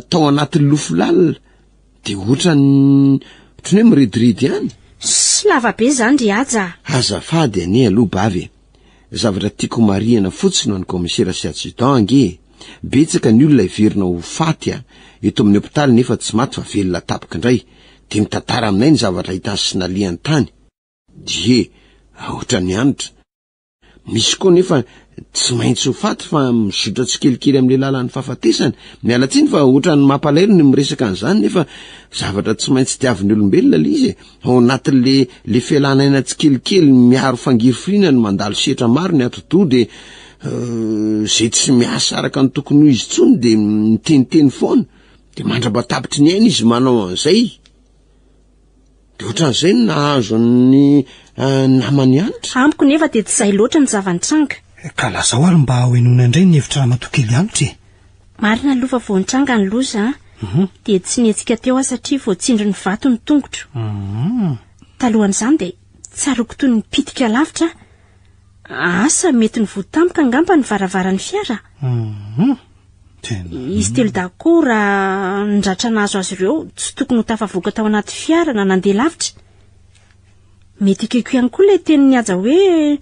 tao anatin'ny lofo lalina dia ohatra ny hoe mirediridy ihany. Sy lavabe zany ry aja. Azafady ane aloha bavy zavatra tiako marihana fotsiny ho an'ny komisera sy adjudant ange betsaka ny olona iverina ho faty eto amin'ny hopitaly nefa tsy maty fa velona tapika indray dia mitantara aminay ny zavatra hitany sy naliany tany die ohatra ny anitra misy koa nefa tsy maintsy ho faty fa misotra tsy kelikely amin'le lalan'ny fahafatesana mialatsiny fa ohatra ny mampalahelo ny miresaka an'izany nefa zavatra tsy maintsy diavin'ny olombelona le izy ao anatin'le fialanaina tsy kelikely miaro fangirifirina ny mandalo setra maro ny atodoha dia zay tsy miasa araka ny tokony ho izy tsony dia miteniteny foana dia mandrabatapitry ny aina izy manao an'izay dia ohatran'izay nahazo ny namany anitra. Amiko nefa dia tsy izay loatra ny zavanitranga. Ka lazao ary mba hoenona indray ny hevitra ramatokely anitra e. Marina aloha fa voanitranga ny loza dia tsy nihetsika teo aho satria voatsindry ny vato ny tongotro. Talohan'izany dia tsaroko toy ny pitika lavitra. Asa mety ny votampoka angamba ny varavaran'ny fiara. Izy telo daholo raha ndratra nahazo azy ireo tsy tokony ho tafavoaka tao anaty fiara na nandeha lavitra. Mety ikeko ihany koa ilay tenin'ny aja hoe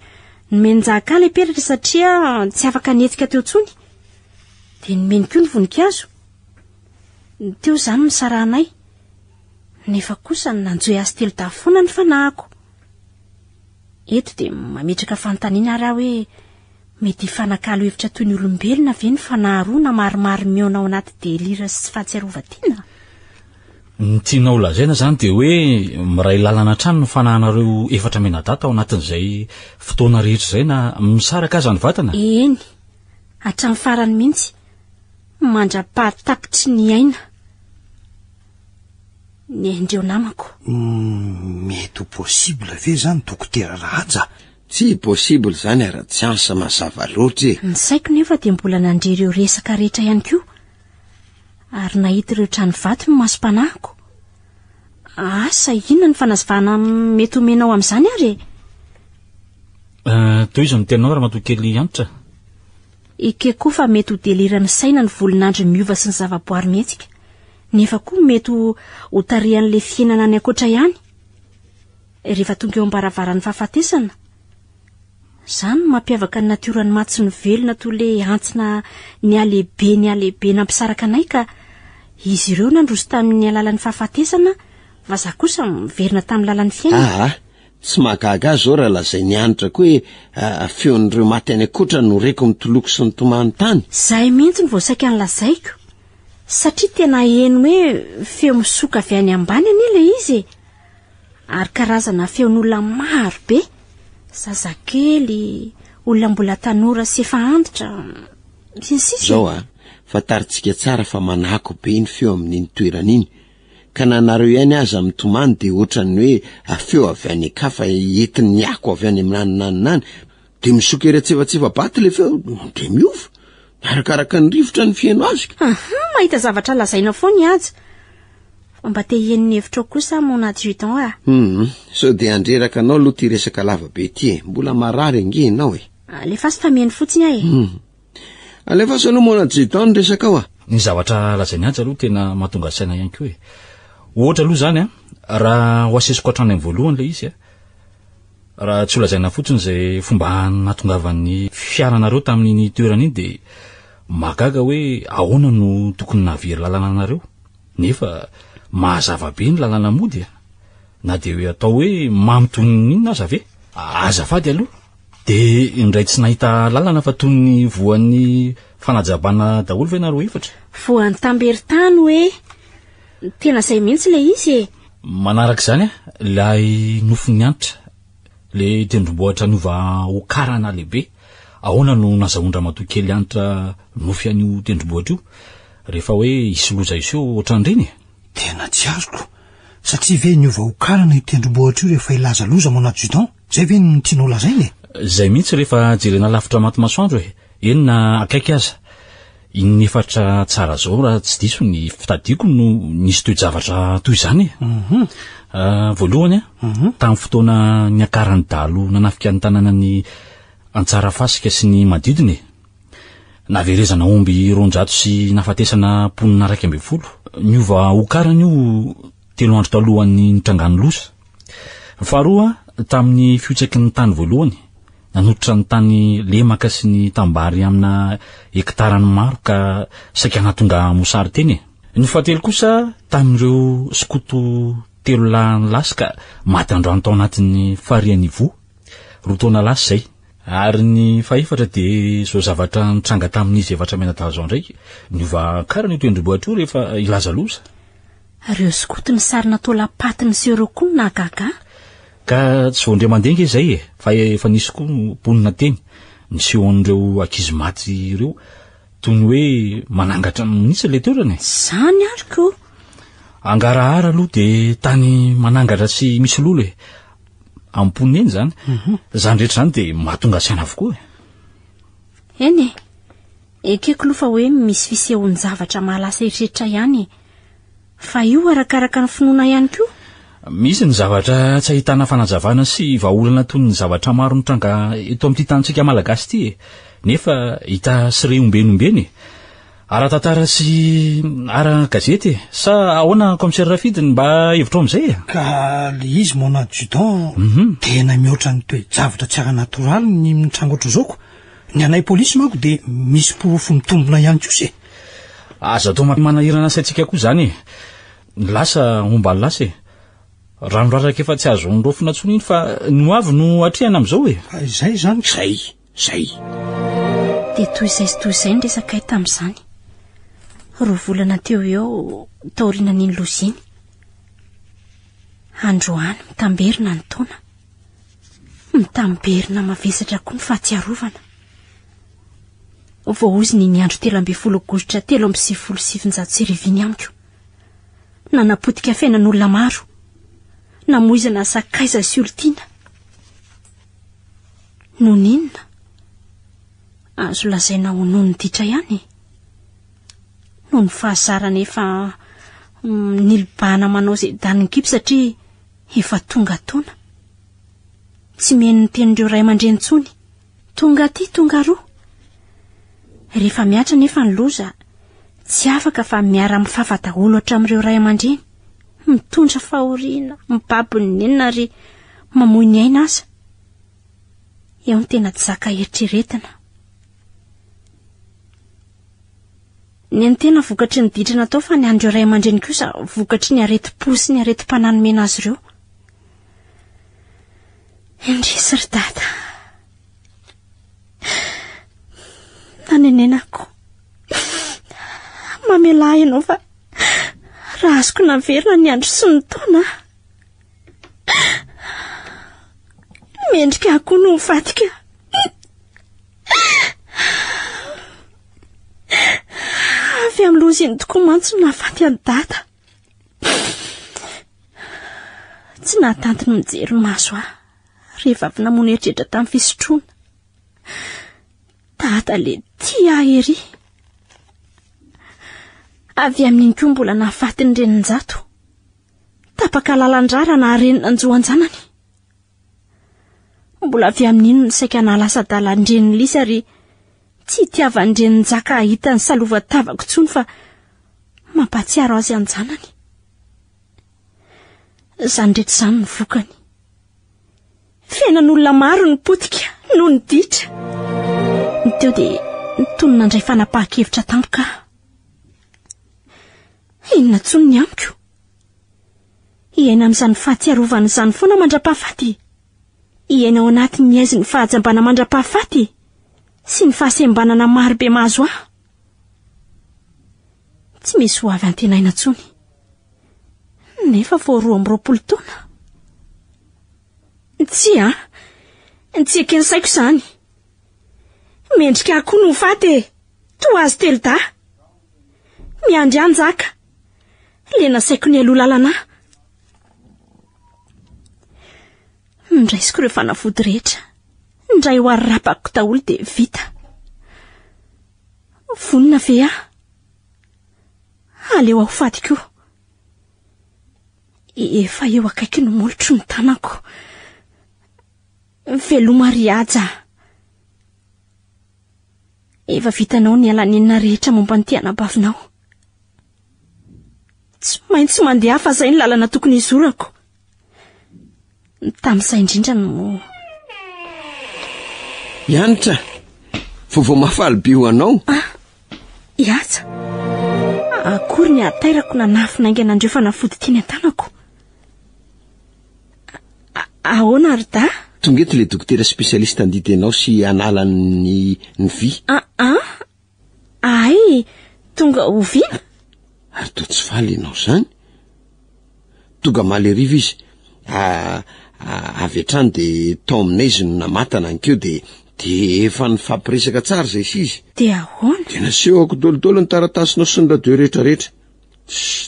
nomenjaka ilay peratra satria tsy afaka nihetsika teo tsony. Dia nomeny koa ny voninkazo. Teo izany ny saranay. Nefa kosa nanjoy azy telo daholo foana ny fanahiko. Eto dia mametraka fanontaniana raha hoe mety fanakalo hevitra toy ny olombelona ve ny fanaharoana maromaro miona ao anaty delira sy fahatsiarovatiana. Ny tianao lazaina zany dia hoe miray lalana trano no fanahanareo efatra menadata ao anatin'izay fotoana rehetra izay na misaraka aza ny vatana. Eny, hatramin'ny farany mihitsy mandra-pahatapitry ny aina ny haindreo namako. Mety ho possible ve zany dokotera Raja? Tsy possible zany ara tsy ansa mazava loatra e. Ny saiko nefa dia mbola nandre ireo resaka rehetra ihany koa. Ary nahita ireo trano vato no masom-panahiko. Asa inona ny fanazavana mety omenao amin'izany ary e? Toy izo ny tenao ramatokely antitra. Ike koa fa mety ho delirany saina ny volinandro miova sy ny zavaboary mihetsika. Nefa koa mety ho tarihan'ilay fiainana ny akoatra ihany. Rehefa tonga eo am-baravaran'ny fahafatesana. Izany mampiavaka ny natiorany matsy ny velona toy ilay antsina ny alehibe nampisaraka anay ka izy ireo nandroso tamin'ny alalan'ny fahafatesana fa za kosa miverina tamin'ny lalan'ny fiainana. Tsy mahagaga zao raha lazay ny anitra koa hoe feon'ireo maty any akoatra no reko mitoloko sy ny tomany tany. Zay mihitsy ny voasaika ny lazaiko. Satria tena heno hoe feo misoka avy any ambany an'ilay izy. Ary karazana feon'olona maro be. Zazakely, olona mbola tanora sy efa antitra. Zao fantaritsika tsara fa manako be ny feo amin'iny toerana iny. Ka nanareo ihany aza mitomany dia ohatrany hoe feo avy any kafa entin'ny ako avy any amin'nany dia misoka eretsevatsefa baty le feo dia miova. Arakaraka ny rivotra ny fiaino azy. Mahita zavatra lazaina foana aza. Mba te hien'ny hevitra kosa mona 18 ans so dia andreraka anao aloha ty resaka lava be ty mbola marary ange ianao e. Alefa sy famihany fotsiny ahy alefa sy aloha mona 18 ans ny resaka ao Ny zavatra lazainy azy aloha tena mahatonga saina ihany koa e. Ohatra aloha zany raha ho asesiko hatrany amin'ny voalohany le izy raha tsy ho lazaina fotsiny izay fomba nahatongavan'ny fiaranareo tamin'iny toerana iny dia mahagaga hoe ahoana no tokony navery lalana anareo nefa mahazava be ny lalana mody na dia hoe atao hoe mamitony inona aza ve azafady aloha dia indray tsy nahita lalana fa toy ny voan'ny fanajabana daholo ve nareo efatra voan'ny tamberitany hoe tena izay mihitsy le izy manaraka izany ilay nofon'ny antitra le tendrombohitra niova okarana lehibe ahoana no nazahoandra matokely antitra nofy an'io tendrombohitra io rehefa hoe hisy loza iseo ohatran'ireny tena tsy azoko satria ve niova okarana io tendrombohitra io rehefa ilaza loza mona 18 ans zay ve ny tianao lazainy zay mihitsy rehefa jerena lavitra maty masoandro enina akaiky aza iny efatra tsara zao raha tsy diso ny fitadiako no nisy toe-javatra toy izany voalohany tamin'ny fotoana ny akaran'ny dalo nanafika ny tanàna ny antsara fasika sy ny madidiny naverezana omby 200 sy nafatesana mponina 120 niova okarana io 3 andro talohan'ny nitrangany loza faharoa tamin'ny fiotraky ny tany voalohany nanototra ny tany lemaka sy ny tambary amina hektarany maro ka saika nahatonga mosary teny ny fahatelo kosa tamin'ireo skoto 3 lahany lasa ka maty androany tao anatin'ny fariany vo 2 taona lasa zay ary ny faefatra dia zao zavatra nitranga tamin'izy efatra menadazo indray niova karana io tendrombohitra io rehefa ilaza loza ireo skoto ny sarina taolapatiny sy ireo koa nahagaga ka tsy voandre mandenga izay fa efa nisy koa mponina teny niseho an'ireo ankizy maty ireo toy ny hoe manangatra mihitsy le toerana zany ariko angarahara aloha dia tany manangatra sy misy lolo amponiny eny zany zany rehetra zany dia mahatonga asiana avokoa eny ekeko lofa hoe misy fisehony zavatra mahalasa eritreritra ihany fa io arakaraka ny finoana ihany koa misy ny zavatra tsy ahitana fanazavana sy vahaolana toy ny zavatra maro mitranga eto amin'ity tantsika malagasy ity nefa hita sy reombenombeny ara-tantara sy ara-gazety sa ahoana commissaire Rafidiny mba hevitra amin'izay ka le izy mon adjudant tena mihoatra ny toe-javatra tsy ara-natoraly ny mitrango oatra zaoko ny anay polisy manko dia misy porofo mitombona ihany kosa aza atao manahirana saintsika koa zany lasa ombany lasa raha noraraka efa tsy azo nyrofona tsony iny fa no avy no atrehana amin'izao zay zany zay dia toy izay sy toy izay ny resaka ay tamin'izany roa volana teo eo taoriana n'iny loziny androany mitamberina ny taona mitamberina mavesatra koa ny fahatsiarovana voaoziny ny andro 13 aogositra 1797 amiko nanapotika fiainan'olona maro namoizana sakaiza sy olontiana noninona azo lazaina ho noho ny ditra ihany noho ny fahazarana efa nilibahana manao izay daniny kipy satria efa tonga taona tsy meno ny tenin'ireo ray aman-dreny intsony tonga ty tonga roa rehefa miatra nefa ny loza tsy afaka fa miara mifava daholo hatramin'ireo ray aman-dreny mitondra fahoriana mibaby ny nenina ary mamoy ny aina aza eo ny tena tsy zaka eritreretina ny antena vokatry ny ditra natao fa ny andreo ray aman-dreny kosa vokatry ny areti-posy ny areti-pananomena azy ireo indrisy ry dada nanenenako mamela ianao fa raha azoko naverina ny andro sy ny taona mendrika akoho no mifatika avy amin'ny loziny tokoa mantso nahafaty any dada tsy nahatanty no mijery maso rehefa avy namono eritreritra tamin'ny fisotroana dada le tia ery avy amin'iny koa mbola nahafaty ny renin-jato tapaka lalandrara na harenina anjoan-janany mbola avy amin'iny ny saika nahalasa dalan-dreniny lisy ary tsy itiavany renin-jaka ahita ny salova-tavako tsony fa mampatsiaro azy an-janany zany rehetra izany ny vokany fiainan'olona maro ny potika noho ny ditra ny teo dia nitony nandray fanapahan-kevitra tampoka inona tsony ny amiko iaina amin'izany fahatsiarovana izany foana mandra-pahafaty iaina ao anatin'ny aizy ny fahajambana mandra-pahafaty sy ny fahasembanana maro be mahazo tsy misy ho avy antenaina tsony nefa vao 12 taona tsy ekeny saiko izany mendrika akoho no faty toa azy telda miandry anjaka le nasaiko ny aloha lalana ndraisiko ireo fanafody rehetra ndray ho arapako daholo dia vita vonina ve aleo aho faty koa efa eo akaiky no molotro ny tanako veloma riaja efa vitanao ny alanina rehetra momba ny tianabavinao tsy maintsy mandeha fa zay ny lalana tokony izorako tamin'izay indrindra no ianitra vovao mafaly ho anao iaza akory ny atairako nanafina ainganandreo fanafody tiany an-tanako ahoana ary da tonga eto le dokotera spesialista andity anao sy analany ny vy ay tonga ho vina ary toa tsy faly ianao zany tonga maleriva izy avy hatrany dia tao aminay izy no namatana ankeo dia efa nifampiresaka tsara zay sy izy dia ahoana dia nasehoko dolodolo ny taratasinao sy ny radio rehetrarehetra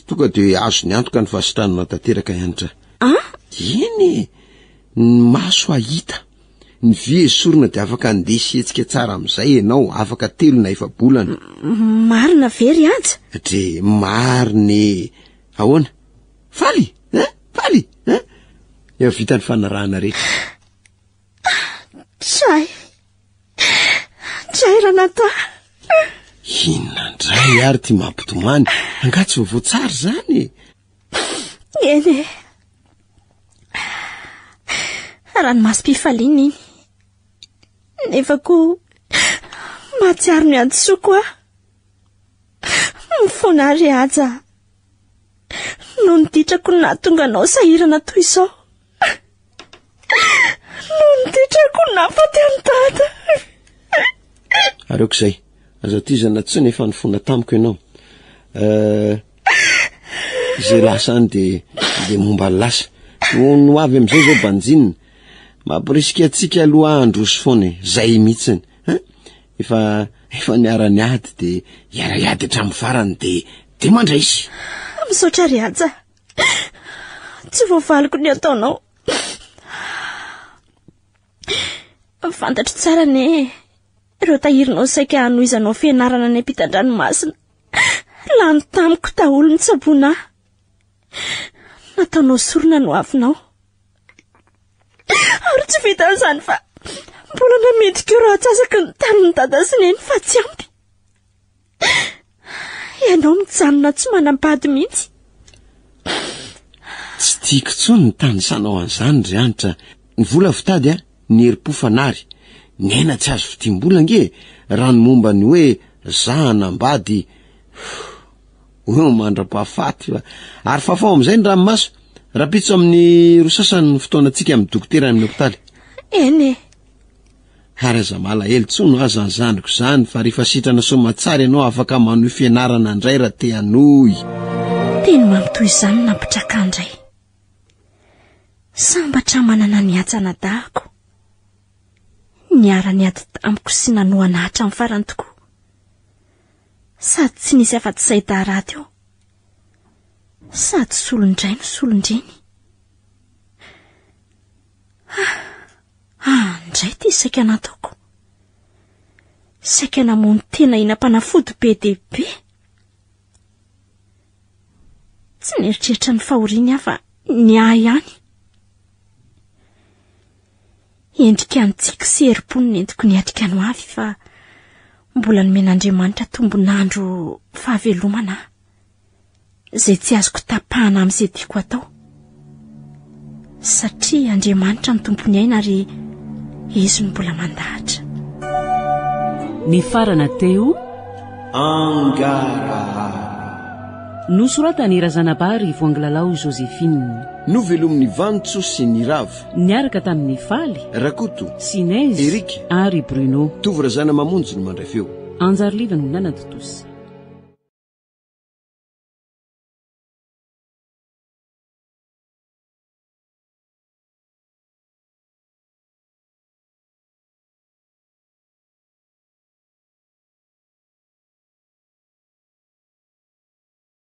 tonga dia azo ny antoka ny fahasitranana tanteraka ianitra iny ny maso ahita, ny vy esorina dia afaka andesy hetsika tsara amin'izay ianao, afaka 3 na 4 bolana. Marina very aja. Dre mariny ahoana? Faly? Faly? Efa vita ny fanarahana rehetra. Tray Ranata. Inona ndray ary ty mampitomany, angatsy vaovao tsara zany. Eny ranomasom-pifaliana iny. Nefa koa mahatsiaro ny adsoa koa. Mifona ry aja. No niditrako ny nahatonga anao sahirana toy izao. No niditrako ny nahafaty an-tata. Areoko izay, aza tizana tsy nefa nifona tamiko ianao. Izay lasa any de momba lasa. No avy amin'izay zao banjinina. Mampirisika atsika aloha androso foana, zay mihitsiny. Efa niara-ny ady de iara-iady hatramin'ny farany de mandraisy. Misaotra ry aja. Tsy voavaliko ny ataonao. Fantatro tsara ne. Ireo tahirinao saika hanoizanao fianarana any ampitan-dranomasina. Lany tamiko daholo ny tsaboana. Nataonao sorona no avinao. Ary tsy vita an'izany fa mbola namendrika eo raha tsasaky ny tanin'ny dada sy neny fa tsy ampy. Ianao mijanona tsy manambady mihitsy. Tsy tiako tsony ny tanisanao an'izany ry anitra. Ny vola vitady ny herim-po fanary. Ny aina tsy azo vitim-bola nge. Raha ny momba ny hoe zahanambady mandra-pahafaty. Ary fafao amin'izay ny ranomaso. Rapitso amin'ny rosasany ny fotoanantsika amin'ny dokotera amin'ny hopitaly. Eny. Ary aza malahelo tsono aza ny zanako zany fa rehefa sitrana somatsara ianao afaka manohy fianarana indray raha te hanohy. Teny mamitoy izany nampitraka indray. Sambatra manana ny atsana dahako. Niara-ny ady tamiko sy nanohana hatra amin'ny farany tokoa. Sady tsy nisy afa-tsy izay daraty eo. Sady solondray no solondreny. Ndray ty saika nataoko. Saika namono tena inam-panafody be dehibe. Tsy nieritreritra ny fahoriany afa ny ahy ihany. Endrika antsika sy herim-pony nentiko niatrika no avy fa mbola nomen'Andriamanitra tombon'andro fahavelomana. Zay tsy azoko tapahana amin'izay tiako atao. Satria Andriamanitra ny tompony aina ary izy no mbola mandahatra. Ny farana teo Angarahara. Nosoratany Razanabary voangilalao Joséphine. Novelomin'ny Vantso sy ny Rava. Niaraka tamin'ny Faly, Rakoto, Sinez, Eric ary Bruno. Tovy Razana Mamonjy no mandray feo. Anjarylivany nanatotosa.